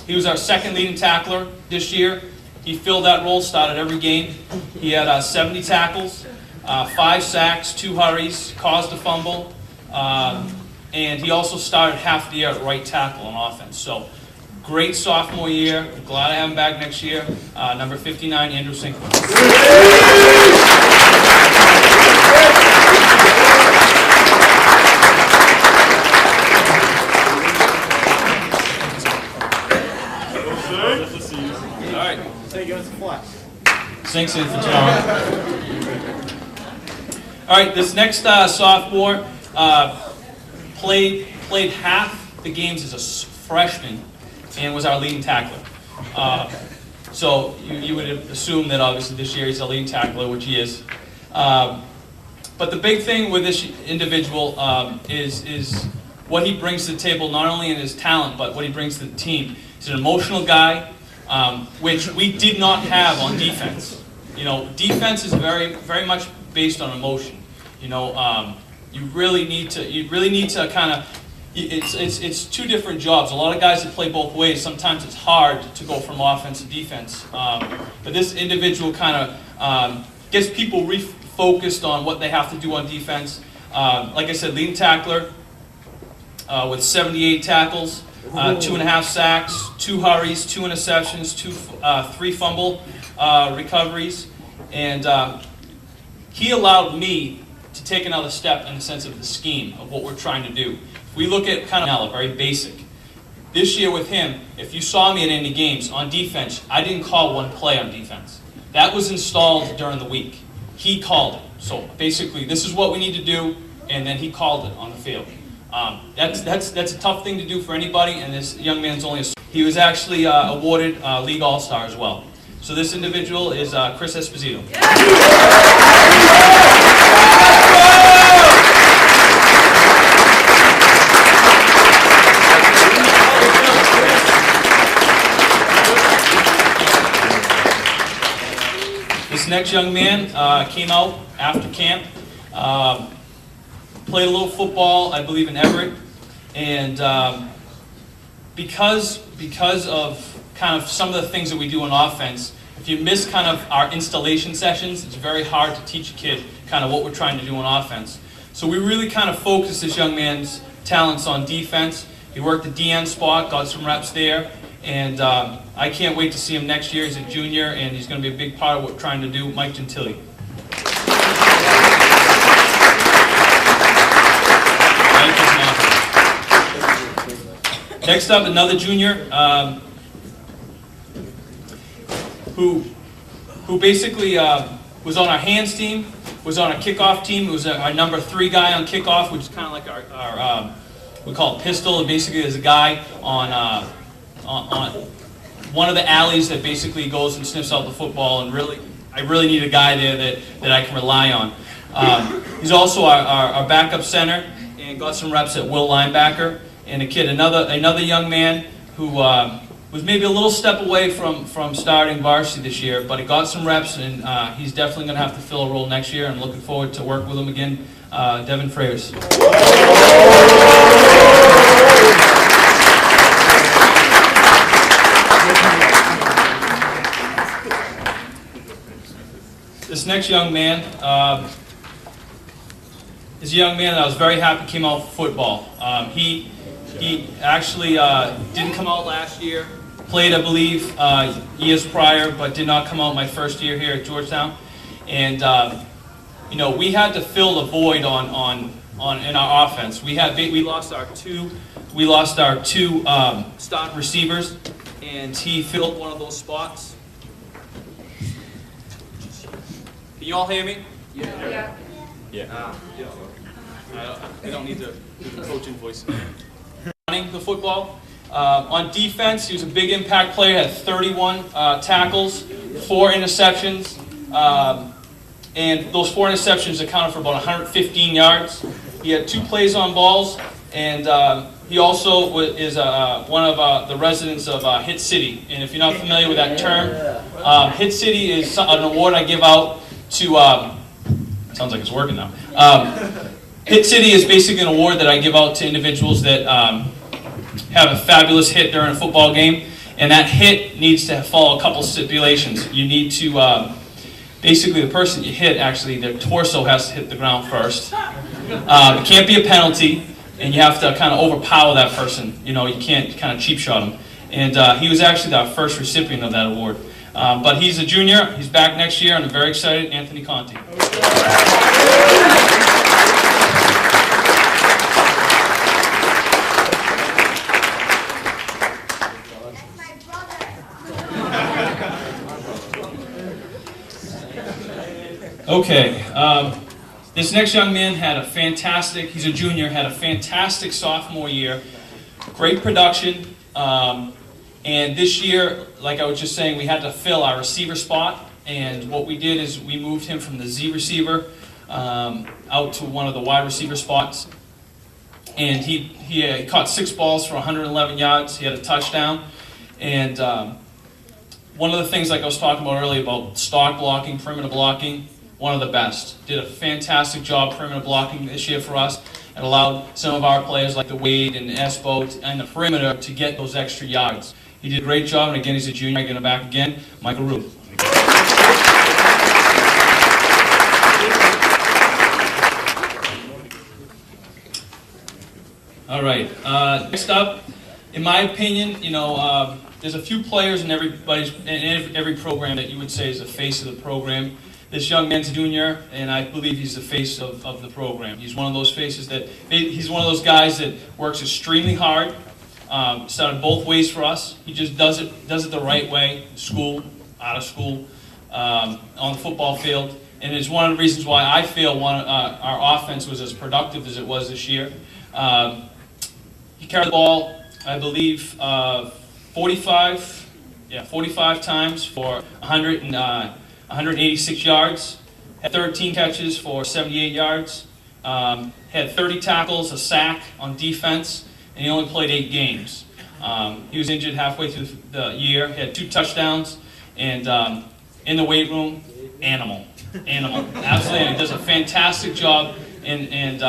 He was our second leading tackler this year. He filled that role, started every game. He had 70 tackles, 5 sacks, 2 hurries, caused a fumble, and he also started half the year at right tackle on offense. So, great sophomore year. I'm glad I have him back next year. Number 59, Andrew Sinkler. All right. Sinks in for tomorrow. All right, this next sophomore played half the games as a freshman and was our leading tackler. So you would assume that obviously this year he's a leading tackler, which he is. But the big thing with this individual is what he brings to the table, not only in his talent, but what he brings to the team. He's an emotional guy, which we did not have on defense. You know, defense is very much based on emotion. You know, you really need to kind of. It's two different jobs. A lot of guys that play both ways. Sometimes it's hard to go from offense to defense. But this individual kind of gets people refocused on what they have to do on defense. Like I said, leading tackler with 78 tackles, 2.5 sacks, 2 hurries, 2 interceptions, 3 fumble recoveries, and he allowed me to take another step in the sense of the scheme of what we're trying to do. We look at kind of very basic. This year with him, if you saw me at any games on defense, I didn't call one play on defense. That was installed during the week. He called it. So basically, this is what we need to do, and then he called it on the field. That's a tough thing to do for anybody, and this young man's only he was actually awarded League All-Star as well. So this individual is Chris Esposito. This next young man came out after camp, played a little football, I believe, in Everett, and because of kind of some of the things that we do on offense, if you miss kind of our installation sessions, it's very hard to teach a kid kind of what we're trying to do on offense. So we really kind of focused this young man's talents on defense. He worked the DN spot, got some reps there, and I can't wait to see him next year. He's a junior, and he's going to be a big part of what we're trying to do. Mike Gentili. Next up, another junior who basically was on our hands team, was on our kickoff team. He was our number 3 guy on kickoff, which is kind of like our we call it pistol. And basically, there's a guy on one of the alleys that basically goes and sniffs out the football. And I really need a guy there that I can rely on. He's also our backup center and got some reps at will linebacker. And another young man who was maybe a little step away from starting varsity this year, but he got some reps, and he's definitely going to have to fill a role next year. I'm looking forward to work with him again, Devin Fravers. This next young man is a young man that I was very happy came out for football. He actually didn't come out last year. Played, I believe, years prior, but did not come out my first year here at Georgetown. And you know, we had to fill the void in our offense. We lost our two stock receivers, and he filled one of those spots. Can you all hear me? Yeah. I don't need the coaching voice. Running the football. On defense, he was a big impact player, had 31 tackles, 4 interceptions, and those 4 interceptions accounted for about 115 yards. He had 2 plays on balls, and he also is one of the residents of Hit City. And if you're not familiar with that term, Hit City is an award I give out to, sounds like it's working now. Hit City is basically an award that I give out to individuals that have a fabulous hit during a football game, and that hit needs to follow a couple stipulations. You need to, basically the person you hit, actually, their torso has to hit the ground first. It can't be a penalty, and you have to kind of overpower that person. You know, you can't kind of cheap shot him. And he was actually our first recipient of that award. But he's a junior, he's back next year, and I'm very excited, Anthony Conti. Okay, this next young man he's a junior, had a fantastic sophomore year, great production. And this year, like I was just saying, we had to fill our receiver spot. And what we did is we moved him from the Z receiver out to one of the wide receiver spots. And he caught 6 balls for 111 yards. He had a touchdown. And one of the things, like I was talking about earlier, about stock blocking, perimeter blocking, one of the best. Did a fantastic job perimeter blocking this year for us. It allowed some of our players like the Wade and Espo and the perimeter to get those extra yards. He did a great job, and again, he's a junior. I'm going to back again, Michael Root. All right. Next up, in my opinion, there's a few players in every program that you would say is the face of the program. This young man's a junior, and I believe he's the face of the program. He's one of those faces he's one of those guys that works extremely hard. Started both ways for us. He just does it the right way, school, out of school, on the football field. And it's one of the reasons why I feel our offense was as productive as it was this year. He carried the ball, I believe, 45 times for 186 yards. Had 13 catches for 78 yards. Had 30 tackles, a sack on defense, and he only played 8 games. He was injured halfway through the year. He had 2 touchdowns, and in the weight room, animal, absolutely. He does a fantastic job, and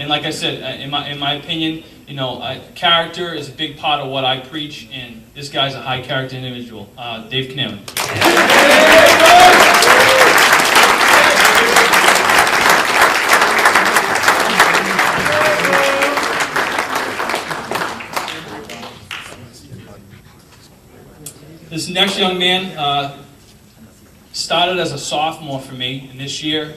like I said, in my opinion, character is a big part of what I preach, and this guy's a high character individual. Dave Kneeland. This next young man started as a sophomore for me, and this year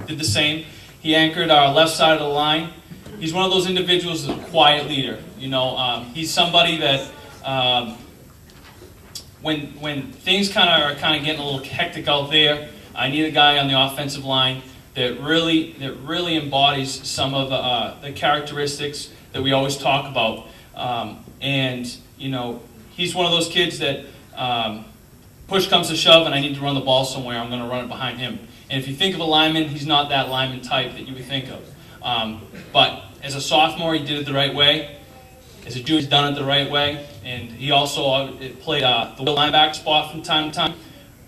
did the same. He anchored our left side of the line. He's one of those individuals that's a quiet leader. He's somebody that when things are getting a little hectic out there, I need a guy on the offensive line that really embodies some of the characteristics that we always talk about. He's one of those kids that push comes to shove and I need to run the ball somewhere, I'm going to run it behind him. And if you think of a lineman, he's not that lineman type that you would think of. But as a sophomore, he did it the right way. As a junior, he's done it the right way. And he also played the linebacker spot from time to time.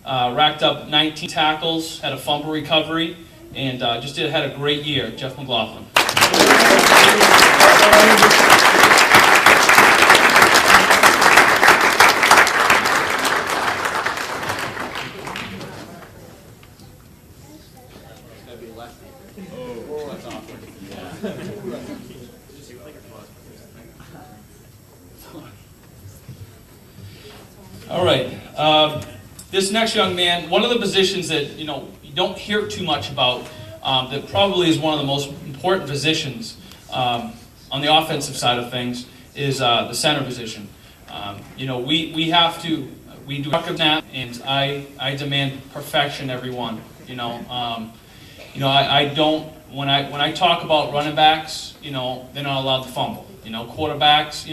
Racked up 19 tackles, had a fumble recovery, and had a great year. Jeff McLaughlin. All right. This next young man, one of the positions that you don't hear too much about, that probably is one of the most important positions on the offensive side of things, is the center position. We do a snap, and I demand perfection every one. I don't when I talk about running backs, they're not allowed to fumble. Quarterbacks,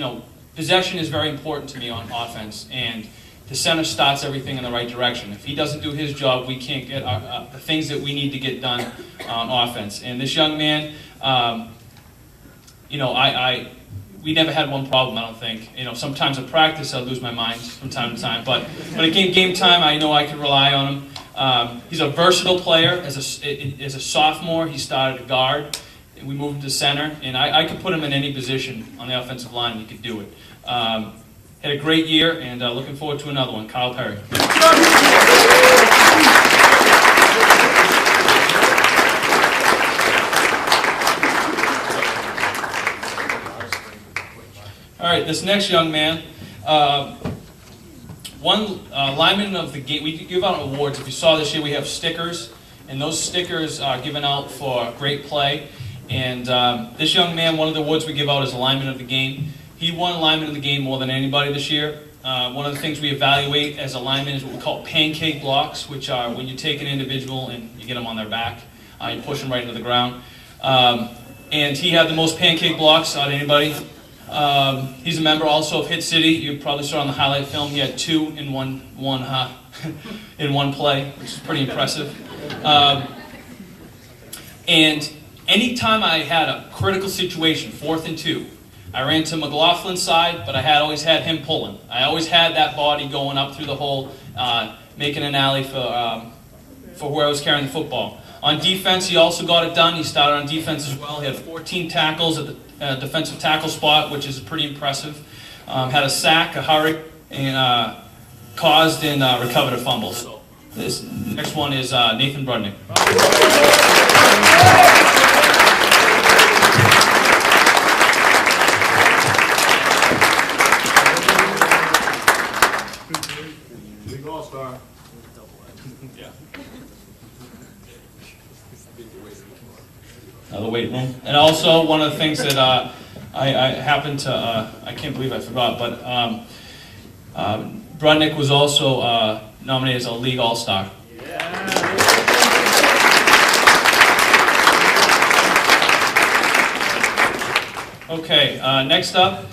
possession is very important to me on offense, and the center starts everything in the right direction. If he doesn't do his job, we can't get the things that we need to get done on offense. And this young man, we never had one problem, I don't think. Sometimes in practice I lose my mind from time to time, but when it came game time, I know I can rely on him. He's a versatile player. As a sophomore, he started at guard. And we moved him to center, and I could put him in any position on the offensive line. He could do it. Had a great year, and looking forward to another one. Kyle Perry. All right, this next young man, lineman of the game. We give out awards. If you saw this year, we have stickers, and those stickers are given out for great play. And this young man, one of the awards we give out is a lineman of the game. He won lineman of the game more than anybody this year. One of the things we evaluate as a lineman is what we call pancake blocks, which are when you take an individual and you get them on their back, you push them right into the ground. And he had the most pancake blocks out of anybody. He's a member also of Hit City. You probably saw on the highlight film. He had 2 in one in one play, which is pretty impressive. And anytime I had a critical situation, 4th and 2, I ran to McLaughlin's side, but I always had him pulling. I always had that body going up through the hole, making an alley for where I was carrying the football. On defense, he also got it done. He started on defense as well. He had 14 tackles at the defensive tackle spot, which is pretty impressive. Had a sack, a hurry, and caused and recovered a fumble. So this next one is Nathan Brudnick. Big all-star. Yeah. The weight room. And also, one of the things that I happened to, I can't believe I forgot, but Brudnick was also nominated as a league all-star. Okay, next up,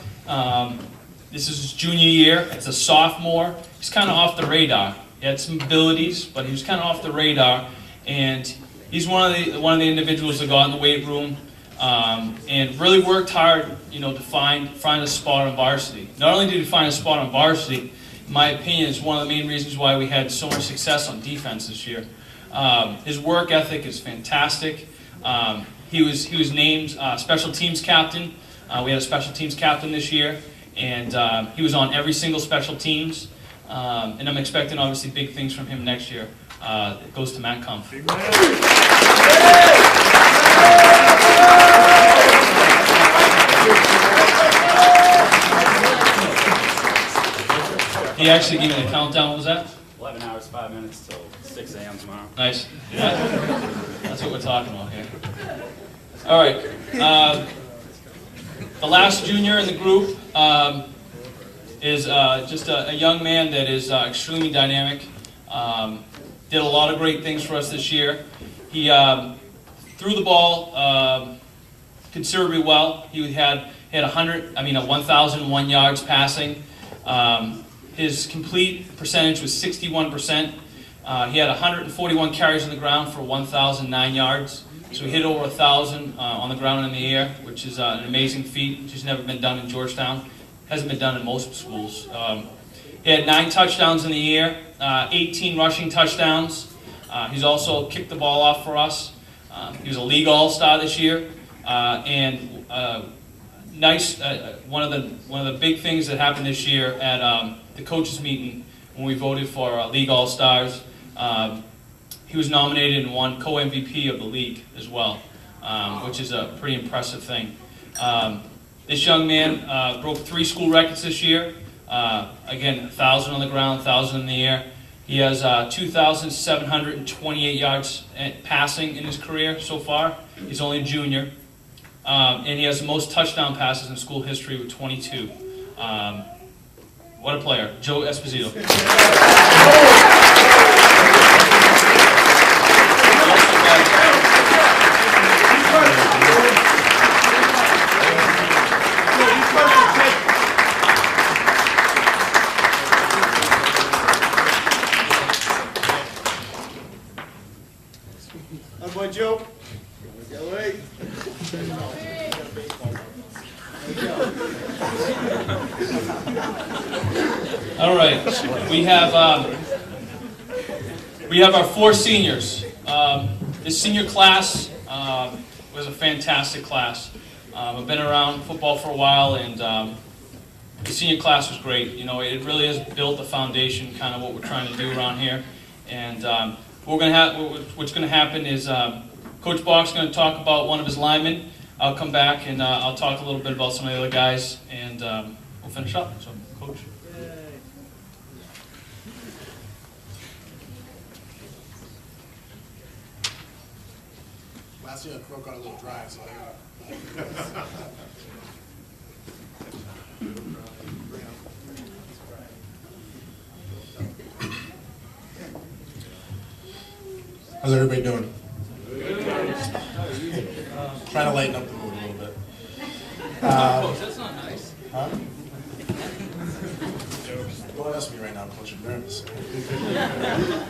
this is his junior year. It's a sophomore. He's kind of off the radar. He had some abilities, but he was kind of off the radar. And he's one of the individuals that got in the weight room and really worked hard, to find a spot on varsity. Not only did he find a spot on varsity, in my opinion, it's one of the main reasons why we had so much success on defense this year. His work ethic is fantastic. He was named special teams captain. We had a special teams captain this year, and he was on every single special teams. And I'm expecting, obviously, big things from him next year. It goes to Matt Kumpf. He actually gave me the countdown. What was that? 11 hours, 5 minutes till 6 a.m. tomorrow. Nice. That's what we're talking about here. All right. The last junior in the group is just a young man that is extremely dynamic. Did a lot of great things for us this year. He threw the ball considerably well. He had 1,001 yards passing. His complete percentage was 61%. He had 141 carries on the ground for 1,009 yards. So he hit over 1,000 on the ground and in the air, which is an amazing feat, which has never been done in Georgetown. Hasn't been done in most schools. He had 9 touchdowns in the air, 18 rushing touchdowns. He's also kicked the ball off for us. He was a league all-star this year, and one of the big things that happened this year at the coaches meeting when we voted for league all-stars. He was nominated and won co-MVP of the league as well, which is a pretty impressive thing. This young man broke 3 school records this year. Again, 1,000 on the ground, 1,000 in the air. He has 2,728 yards passing in his career so far. He's only a junior. And he has the most touchdown passes in school history with 22. What a player. Joe Esposito. That's my Joe. Wait. All right, we have our 4 seniors. This senior class was a fantastic class. I've been around football for a while, and the senior class was great. It really has built the foundation, kind of what we're trying to do around here. And what's going to happen is Coach Bach's going to talk about one of his linemen. I'll come back and I'll talk a little bit about some of the other guys, and we'll finish up. So, Coach. Last year, the crow got a little dry, so how's everybody doing? Trying to lighten up the mood a little bit. That's not nice. Huh? Don't ask me right now, Coach. I'm nervous.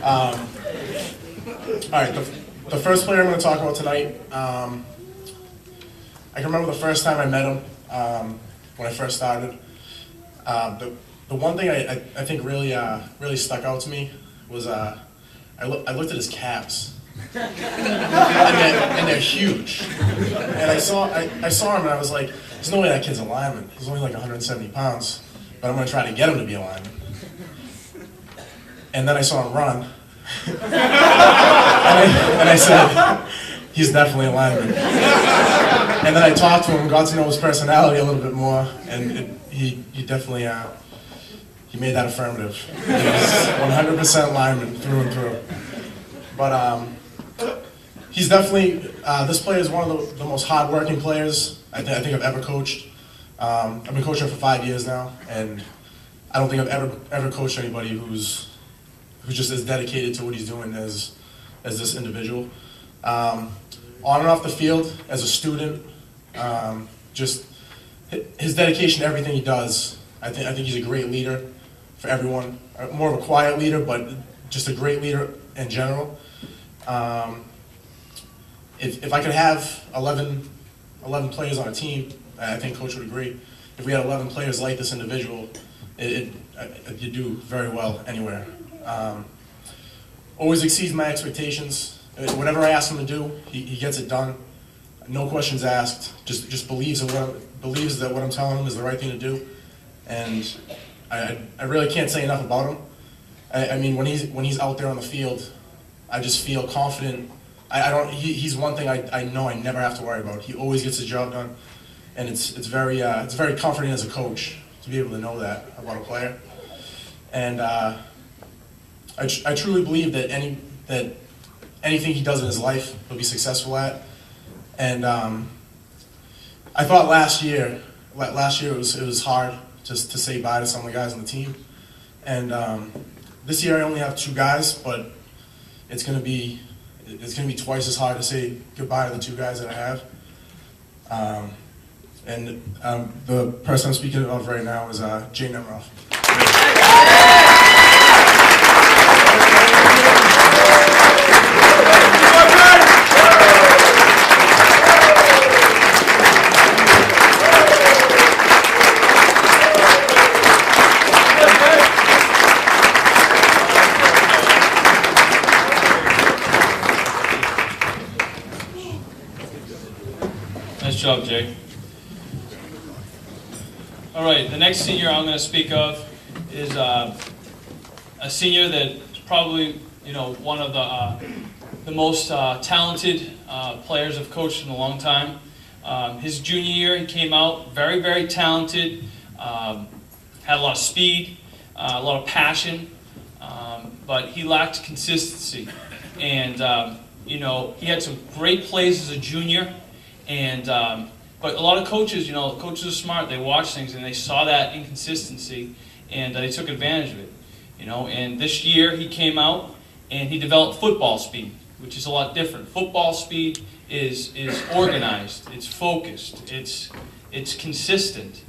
All right, the first player I'm going to talk about tonight, I can remember the first time I met him when I first started. The one thing I think really stuck out to me was I looked at his calves. and they're huge. And I saw him and I was like, there's no way that kid's a lineman. He's only like 170 pounds, but I'm going to try to get him to be a lineman. And then I saw him run, and I said, he's definitely a lineman. And then I talked to him, got to know his personality a little bit more, and he definitely he made that affirmative. He's 100% lineman through and through. But he's definitely, this player is one of the most hardworking players I think I've ever coached. I've been coaching for 5 years now, and I don't think I've ever coached anybody who's just as dedicated to what he's doing as this individual. On and off the field, as a student, just his dedication to everything he does. I think he's a great leader for everyone. More of a quiet leader, but just a great leader in general. If I could have 11 players on a team, I think Coach would agree. If we had 11 players like this individual, you do very well anywhere. Always exceeds my expectations. Whatever I ask him to do, he gets it done. No questions asked. Just believes that what I'm telling him is the right thing to do. And I really can't say enough about him. I mean, when he's out there on the field, I just feel confident. He's one thing I know I never have to worry about. He always gets the job done, and it's very comforting as a coach to be able to know that about a player. And I truly believe that anything he does in his life, he'll be successful at. And I thought last year it was hard to say bye to some of the guys on the team. And this year I only have 2 guys, but it's going to be twice as hard to say goodbye to the 2 guys that I have. And the person I'm speaking of right now is Jay Nemroff. Nice job, Jay. All right, the next senior I'm going to speak of is a senior that's probably one of the most talented players I've coached in a long time. His junior year, he came out very, very talented, had a lot of speed, a lot of passion, but he lacked consistency. And he had some great plays as a junior. And but a lot of coaches, coaches are smart. They watch things and they saw that inconsistency, and they took advantage of it. And this year he came out and he developed football speed, which is a lot different. Football speed is organized, it's focused, it's consistent,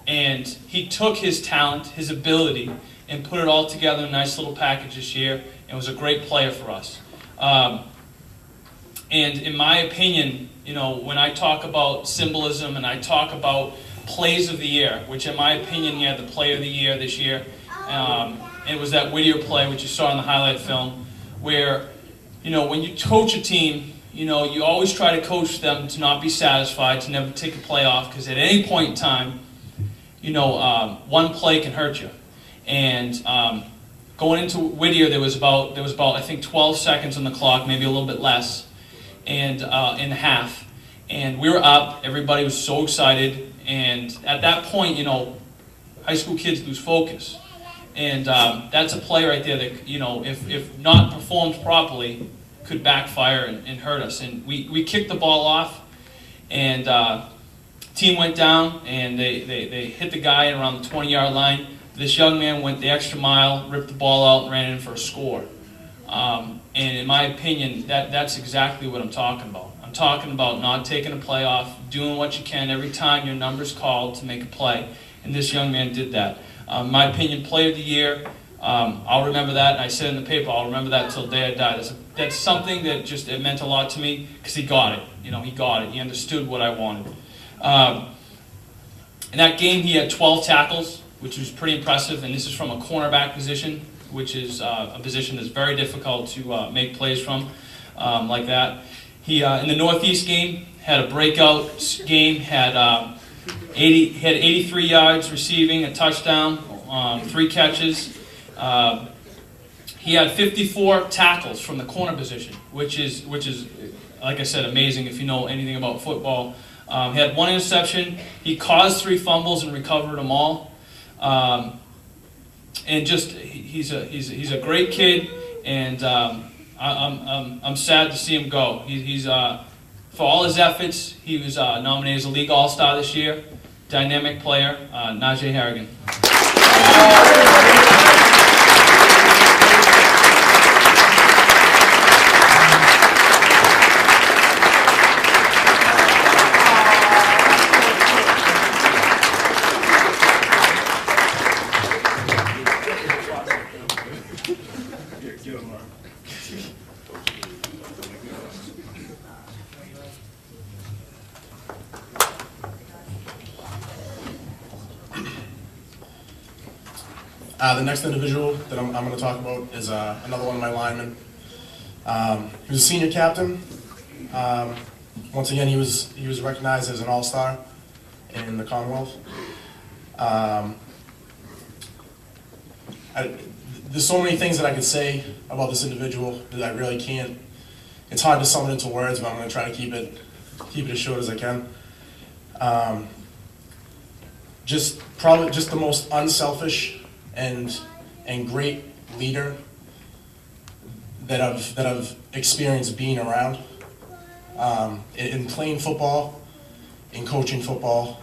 and he took his talent, his ability, and put it all together in a nice little package this year, and was a great player for us. And in my opinion, when I talk about symbolism and I talk about plays of the year, which in my opinion he had the player of the year this year, it was that Whittier play, which you saw in the highlight film, where, when you coach a team, you always try to coach them to not be satisfied, to never take a play off, because at any point in time, one play can hurt you. And going into Whittier, there was about I think 12 seconds on the clock, maybe a little bit less. And in the half, and we were up. Everybody was so excited, and at that point, high school kids lose focus, and that's a play right there that if not performed properly, could backfire and hurt us. And we kicked the ball off, and team went down, and they hit the guy around the 20-yard line. This young man went the extra mile, ripped the ball out, and ran in for a score. And in my opinion, that's exactly what I'm talking about. I'm talking about not taking a play off, doing what you can every time your number's called to make a play. And this young man did that. My opinion, Player of the Year, I'll remember that, and I said in the paper, I'll remember that until the day I die. That's something that just, it meant a lot to me, because he got it. You know, he got it. He understood what I wanted. In that game, he had 12 tackles, which was pretty impressive, and this is from a cornerback position, which is a position that's very difficult to make plays from, like that. He, in the Northeast game, had a breakout game, had 83 yards receiving, a touchdown, 3 catches. He had 54 tackles from the corner position, which is, like I said, amazing if you know anything about football. He had 1 interception. He caused 3 fumbles and recovered them all. And just he's a great kid, and I'm sad to see him go. He's for all his efforts, he was nominated as a league all-star this year. Dynamic player, Najee Harrigan. The next individual that I'm going to talk about is another one of my linemen. He was a senior captain. Once again, he was recognized as an all-star in the Commonwealth. There's so many things that I could say about this individual that I really can't. It's hard to sum it into words, but I'm going to try to keep it as short as I can. Probably just the most unselfish and great leader that I've experienced being around, in playing football, in coaching football.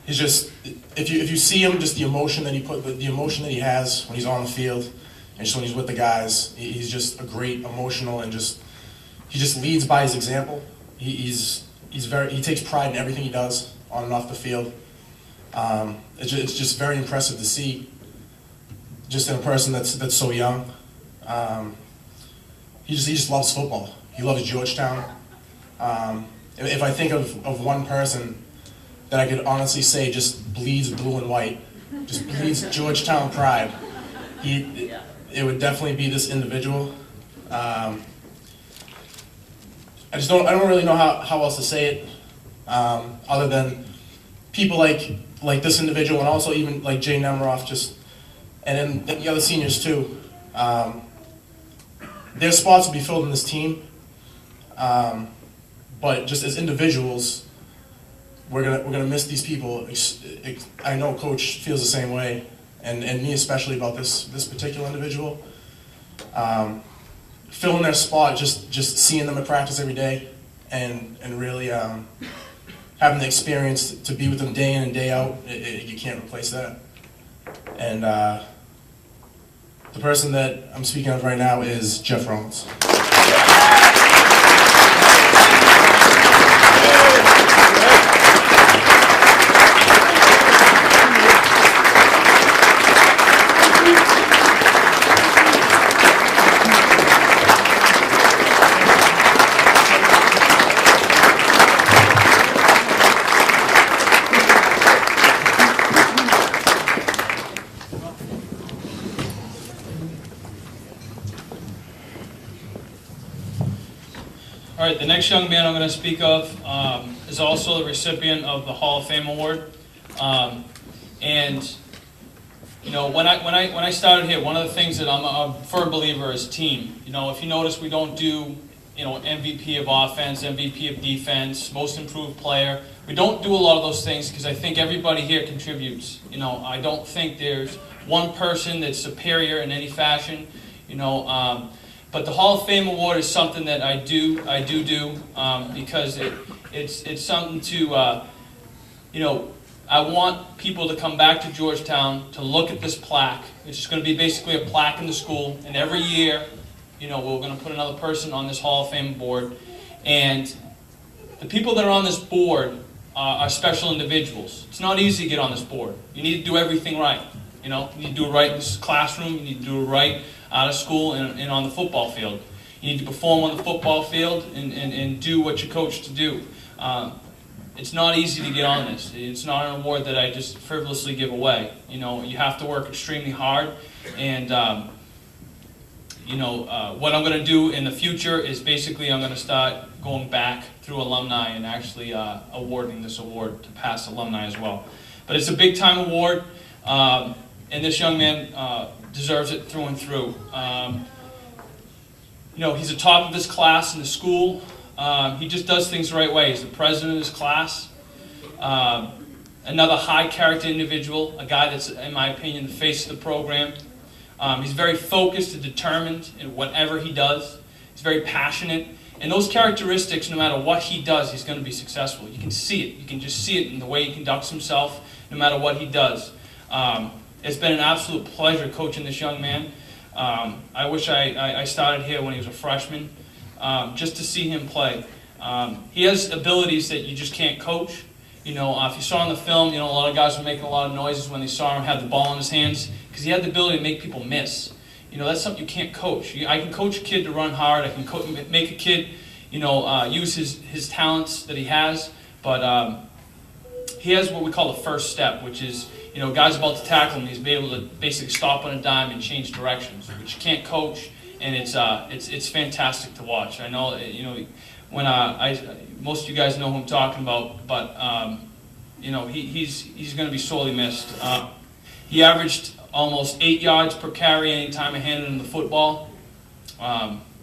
He's just, if you see him, just the emotion that he has when he's on the field, and just when he's with the guys, he's just a great emotional, and he just leads by his example. He takes pride in everything he does on and off the field. It's just very impressive to see, just in a person that's so young. He just loves football. He loves Georgetown. If I think of one person that I could honestly say just bleeds blue and white, just bleeds Georgetown pride, it would definitely be this individual. I don't really know how else to say it, other than people like this individual, and also even like Jay Nemiroff, and then the other seniors too. Their spots will be filled in this team, but just as individuals, we're gonna miss these people. I know Coach feels the same way, and me especially about this particular individual. Filling their spot, just seeing them at practice every day, and really having the experience to be with them day in and day out, you can't replace that. And the person that I'm speaking of right now is Jeff Rollins. All right, the next young man I'm going to speak of is also the recipient of the Hall of Fame award. And you know, when I started here, one of the things that I'm a firm believer is team. You know, if you notice, we don't do MVP of offense, MVP of defense, most improved player. We don't do a lot of those things because I think everybody here contributes. You know, I don't think there's one person that's superior in any fashion. You know. But the Hall of Fame award is something that I do because it's something to, I want people to come back to Georgetown to look at this plaque. It's just going to be basically a plaque in the school, and every year we're going to put another person on this Hall of Fame board, and the people that are on this board are special individuals. It's not easy to get on this board. You need to do everything right. You need to do it right in this classroom. You need to do it right out of school and on the football field. You need to perform on the football field and do what you're coached to do. It's not easy to get on this. It's not an award that I just frivolously give away. You have to work extremely hard, and what I'm going to do in the future is basically I'm going to start going back through alumni and actually awarding this award to past alumni as well. But it's a big-time award, and this young man deserves it through and through. He's the top of his class in the school. He just does things the right way. He's the president of his class. Another high-character individual, a guy that's, in my opinion, the face of the program. He's very focused and determined in whatever he does. He's very passionate. And those characteristics, no matter what he does, he's going to be successful. You can see it. You can just see it in the way he conducts himself, no matter what he does. It's been an absolute pleasure coaching this young man. I wish I started here when he was a freshman, just to see him play. He has abilities that you just can't coach. If you saw in the film, a lot of guys were making a lot of noises when they saw him have the ball in his hands, because he had the ability to make people miss. That's something you can't coach. I can coach a kid to run hard. I can make a kid, use his talents that he has. But he has what we call the first step, which is, guys about to tackle him, he's be able to basically stop on a dime and change directions, which you can't coach, and it's fantastic to watch. I know, when most of you guys know who I'm talking about, but he's going to be sorely missed. He averaged almost 8 yards per carry anytime I handed him the football,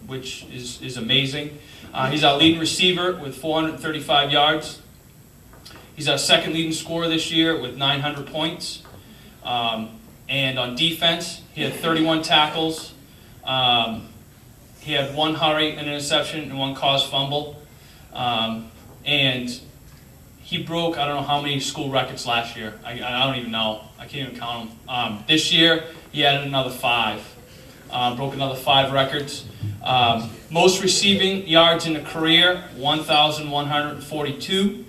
which is amazing. He's our leading receiver with 435 yards. He's our second leading scorer this year with 900 points. And on defense, he had 31 tackles. He had 1 hurry, an interception, and 1 caused fumble. And he broke, I don't know how many school records last year. I don't even know. I can't even count them. This year, he added another 5. Broke another 5 records. Most receiving yards in a career, 1,142.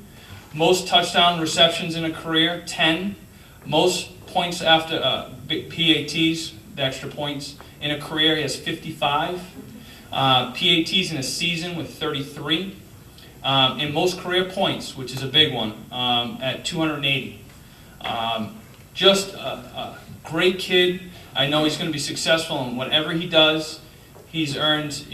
Most touchdown receptions in a career, 10. Most points after PATs, the extra points, in a career, he has 55. PATs in a season with 33. And most career points, which is a big one, at 280. Just a great kid. I know he's going to be successful in whatever he does. He's earned,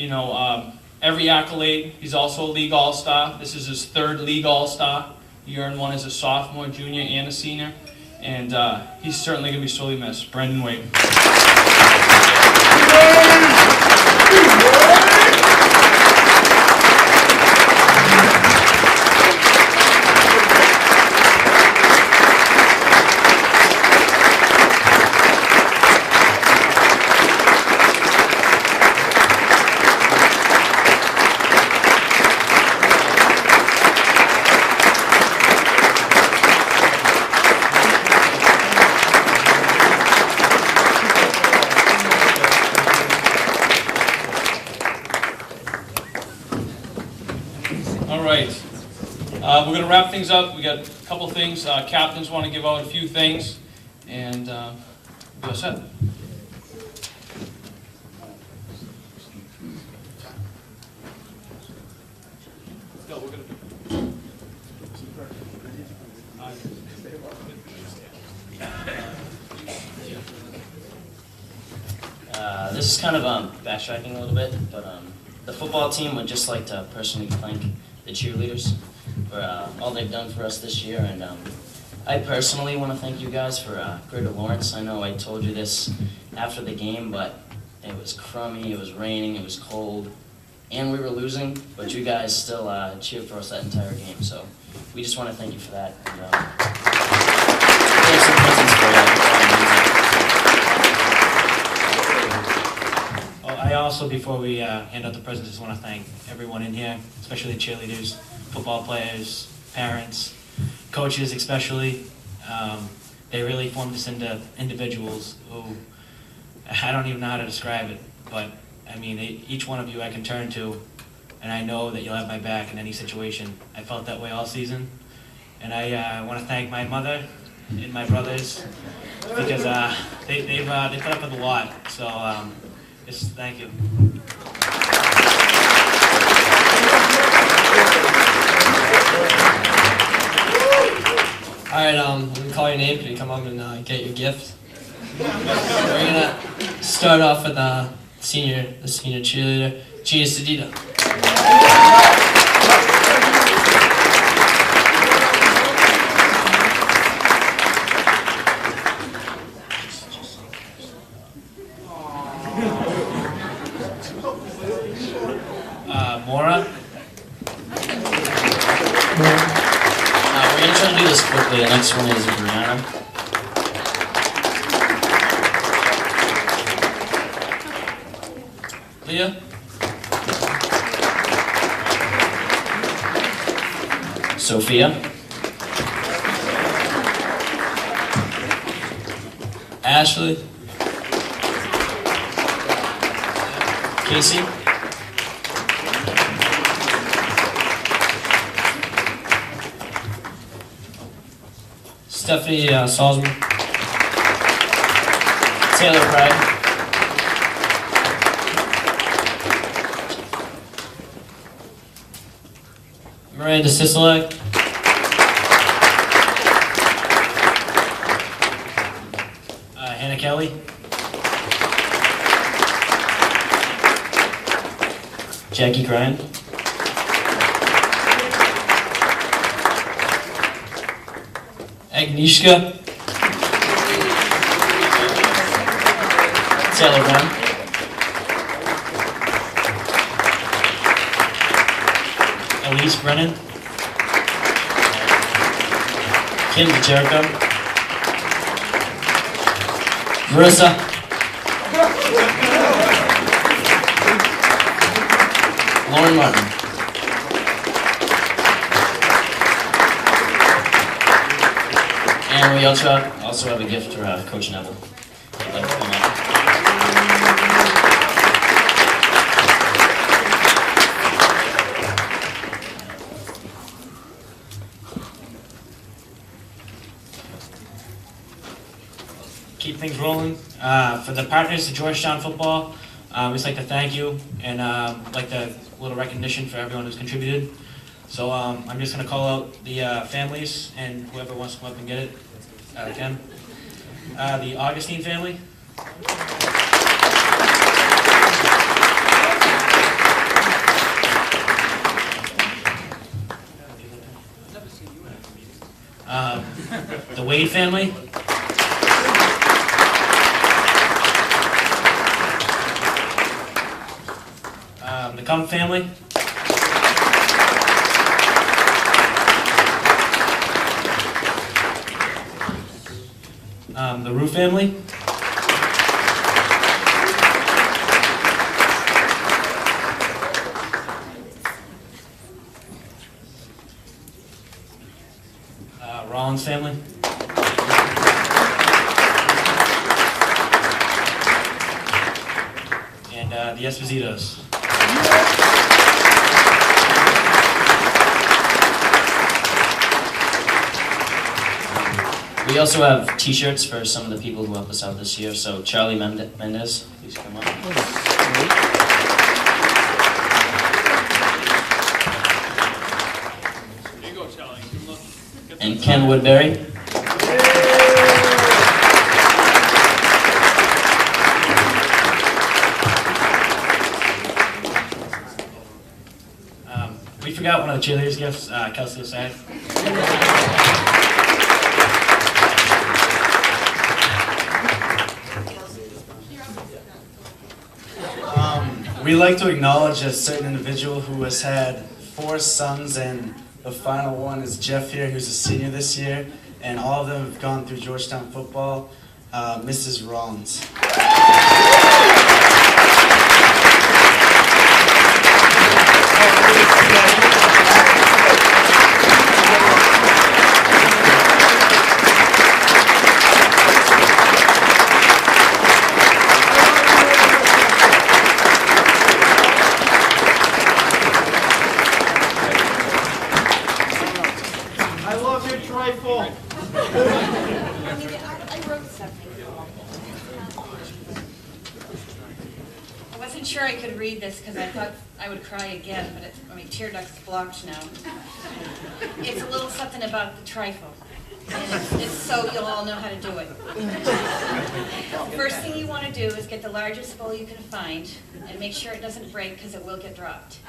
every accolade. He's also a league all-star. This is his 3rd league all-star. He earned one as a sophomore, junior, and a senior. And he's certainly going to be sorely missed. Brendan Wade. We're going to wrap things up. We got a couple things. Captains want to give out a few things, and we're set. This is kind of backtracking a little bit, but the football team would just like to personally thank the cheerleaders for all they've done for us this year, and I personally want to thank you guys for Greater Lawrence. I know I told you this after the game, but it was crummy, it was raining, it was cold, and we were losing, but you guys still cheered for us that entire game, so we just want to thank you for that. And, we have some presents for you. Well, I also, before we hand out the presents, just want to thank everyone in here, especially the cheerleaders, football players, parents, coaches especially. They really formed us into individuals who, I don't even know how to describe it, but I mean, each one of you I can turn to, and I know that you'll have my back in any situation. I felt that way all season, and I want to thank my mother and my brothers because they put up with a lot. So just thank you. All right, I'm gonna call your name. Can you come up and get your gift? We're gonna start off with the senior cheerleader, Gia Sedita. Mora. We're going to try to do this quickly. The next one is Brianna. Leah. Sophia. Ashley. Casey. Stephanie Salzman. Taylor Pride. Miranda Sisolak. Hannah Kelly. Jackie Grind. Agnieszka. Taylor Brown. Elise Brennan. Kim Jericho. Marissa. Lauren Martin. And we also have a gift for Coach Neville. I'd like to come up. Keep things rolling. For the partners to Georgetown football, we'd just like to thank you and like a little recognition for everyone who's contributed. So I'm just going to call out the families and whoever wants to come up and get it can. The Augustine family. The Wade family. The Kump family. The Rue family. Rollins family. And the Espositos. We also have T-shirts for some of the people who helped us out this year. So Charlie Mendez, please come up. There you go, Charlie. Good luck. And Ken Woodbury. We forgot one of the cheerleaders' gifts, Kelsey aside. We'd like to acknowledge a certain individual who has had 4 sons, and the final one is Jeff here, who's a senior this year, and all of them have gone through Georgetown football. Mrs. Rollins. wasn't sure I could read this because I thought I would cry again, but tear duct's blocked now. It's a little something about the trifle. And it's so you'll all know how to do it. First thing you want to do is get the largest bowl you can find and make sure it doesn't break because it will get dropped.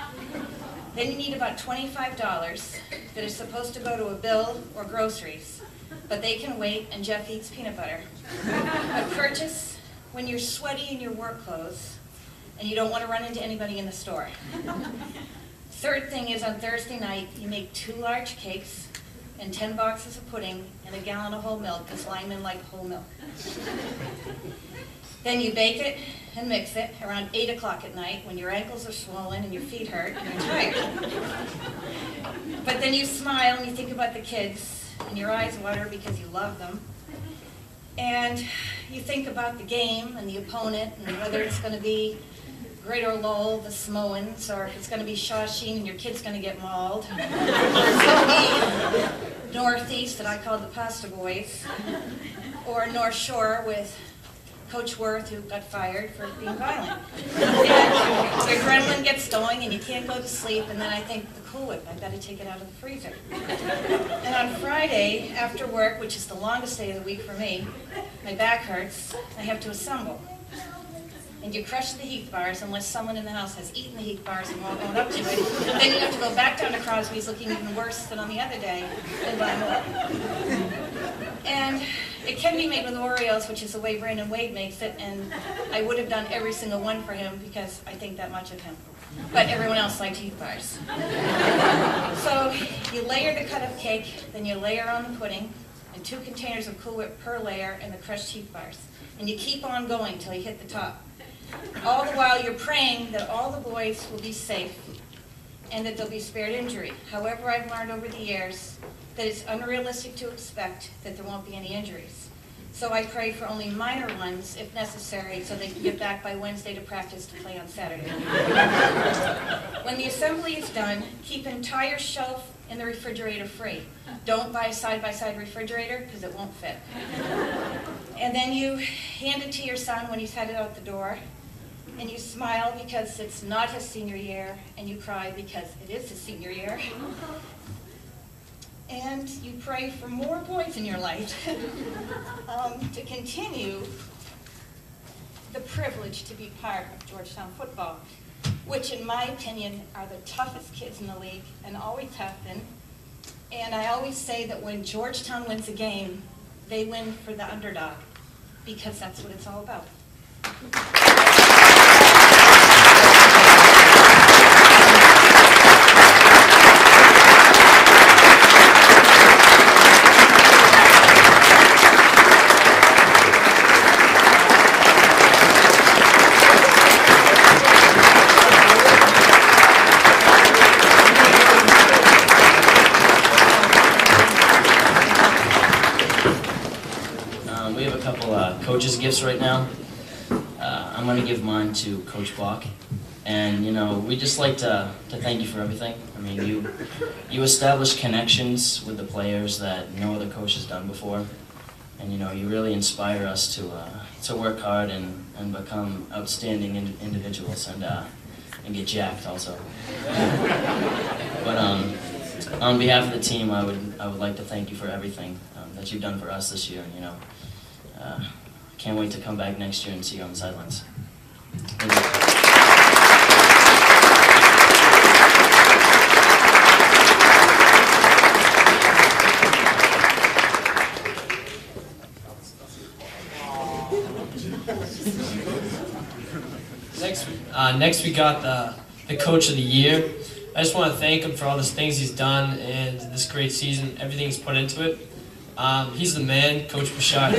Then you need about $25 that is supposed to go to a bill or groceries, but they can wait and Jeff eats peanut butter. But purchase when you're sweaty in your work clothes and you don't want to run into anybody in the store. Third thing is on Thursday night, you make 2 large cakes and 10 boxes of pudding and a gallon of whole milk, because linemen like whole milk. Then you bake it and mix it around 8 o'clock at night when your ankles are swollen and your feet hurt and you're tired. But then you smile and you think about the kids and your eyes water because you love them. And you think about the game and the opponent and whether it's going to be Greater Lowell, the Samoans, or if it's going to be Shawsheen and your kid's going to get mauled, or it's going to be Northeast that I call the Pasta Boys, or North Shore with Coach Worth, who got fired for being violent. And your adrenaline gets going and you can't go to sleep, and then I think, the Cool Whip, I've got to take it out of the freezer. And on Friday, after work, which is the longest day of the week for me, my back hurts, I have to assemble. And you crush the Heath bars unless someone in the house has eaten the Heath bars and we're all going up to it. Then you have to go back down to Crosby's looking even worse than on the other day and buy more. And it can be made with Oreos, which is the way Brandon Wade makes it, and I would have done every single one for him because I think that much of him. But everyone else liked Heath bars. So you layer the cut up cake, then you layer on the pudding, and 2 containers of Cool Whip per layer and the crushed Heath bars. And you keep on going till you hit the top. All the while you're praying that all the boys will be safe and that they'll be spared injury. However, I've learned over the years that it's unrealistic to expect that there won't be any injuries. So I pray for only minor ones if necessary so they can get back by Wednesday to practice to play on Saturday. When the assembly is done, keep an entire shelf in the refrigerator free. Don't buy a side-by-side refrigerator because it won't fit. And then you hand it to your son when he's headed out the door. And you smile because it's not his senior year, and you cry because it is his senior year. And you pray for more boys in your life to continue the privilege to be part of Georgetown football, which in my opinion are the toughest kids in the league and always have been. And I always say that when Georgetown wins a game, they win for the underdog, because that's what it's all about. We have a couple coaches' gifts right now. I'm going to give mine to Coach Bach. And, we just like to thank you for everything. I mean, you established connections with the players that no other coach has done before. And, you really inspire us to work hard and become outstanding individuals and get jacked also. But on behalf of the team, I would like to thank you for everything that you've done for us this year. And, can't wait to come back next year and see you on the sidelines. Thank you. Next we got the Coach of the Year. I just want to thank him for all the things he's done and this great season, everything he's put into it. He's the man, Coach Bashad.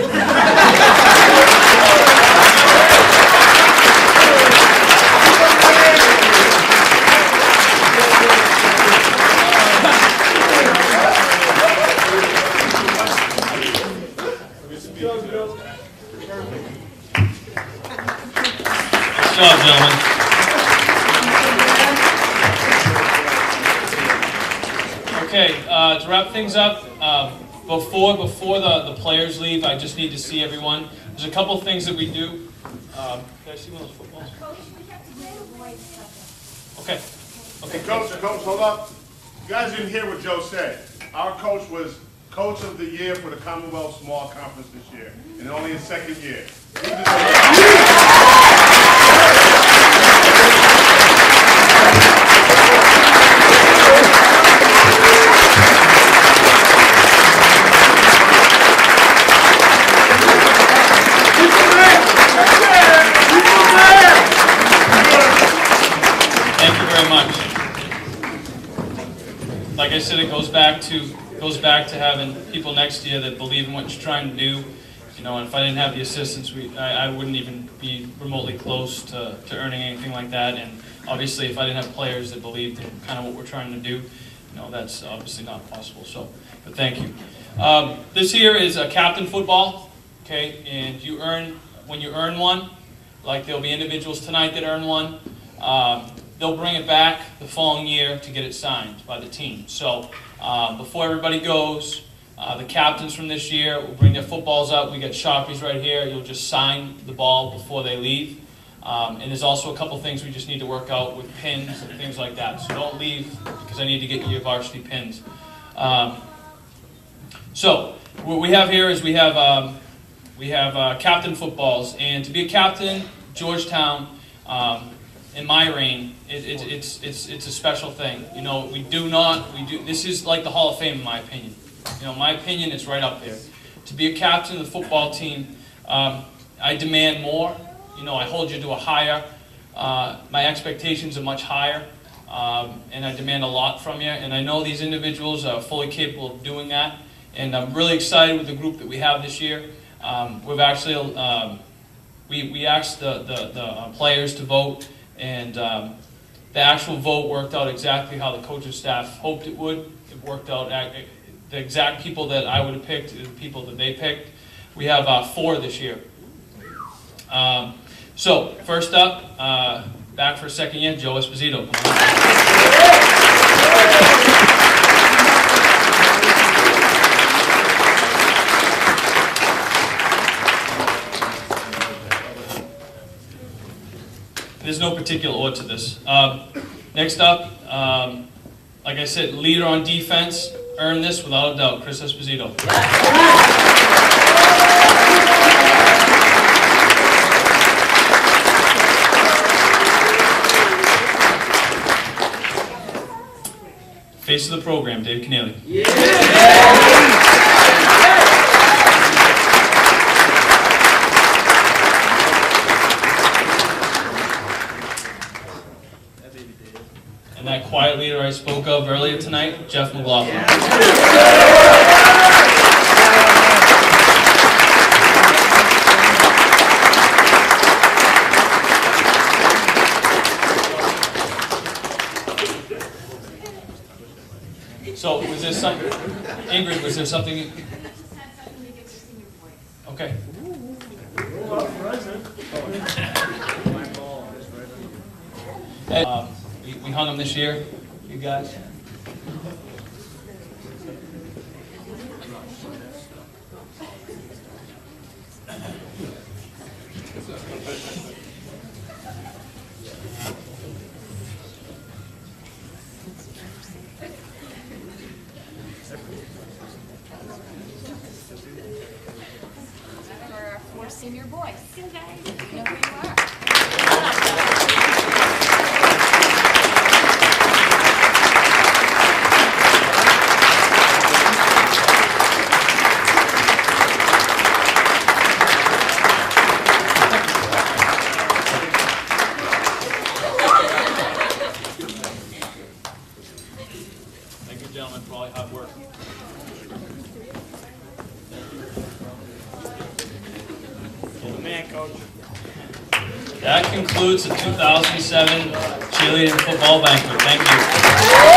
Good job, gentlemen. Okay, to wrap things up, before the players leave, I just need to see everyone. There's a couple things that we do. Can I see one of those footballs? Okay. Okay. Coach, hold up. You guys didn't hear what Joe said. Our coach was Coach of the Year for the Commonwealth Small Conference this year, and only his second year. Thank you very much. Like I said, it goes back to having people next to you that believe in what you're trying to do. You know, and if I didn't have the assistance, I wouldn't even be remotely close to earning anything like that. And obviously, if I didn't have players that believed in kind of what we're trying to do, you know, that's obviously not possible. So, but thank you. This here is a captain football, okay? And when you earn one, like there'll be individuals tonight that earn one. They'll bring it back the following year to get it signed by the team. So before everybody goes, the captains from this year will bring their footballs up. We got Sharpies right here. You'll just sign the ball before they leave. And there's also a couple things we just need to work out with pins and things like that. So don't leave because I need to get you your varsity pins. So what we have here is we have captain footballs. And to be a captain, Georgetown, in my reign, it's a special thing. You know, this is like the Hall of Fame in my opinion. You know, my opinion is right up there. To be a captain of the football team, I demand more. You know, I hold you to a higher, my expectations are much higher, and I demand a lot from you. And I know these individuals are fully capable of doing that. And I'm really excited with the group that we have this year. We've actually, we asked the players to vote. And the actual vote worked out exactly how the coaching staff hoped it would. It worked out the exact people that I would have picked, the people that they picked. We have 4 this year. So first up, back for a second year, Joe Esposito. Come on. There's no particular order to this. Next up, like I said, leader on defense, earned this without a doubt, Chris Esposito. Face of the program, Dave Keneally. And that quiet leader I spoke of earlier tonight, Jeff McLaughlin. So, was there something, Ingrid, was there something? Okay. We hung them this year, you guys. For our 4 senior boys. You guys know who you are. Thank you, gentlemen, for all your hard work. Man, coach. That concludes the 2007 Cheerleading Football Banquet. Thank you.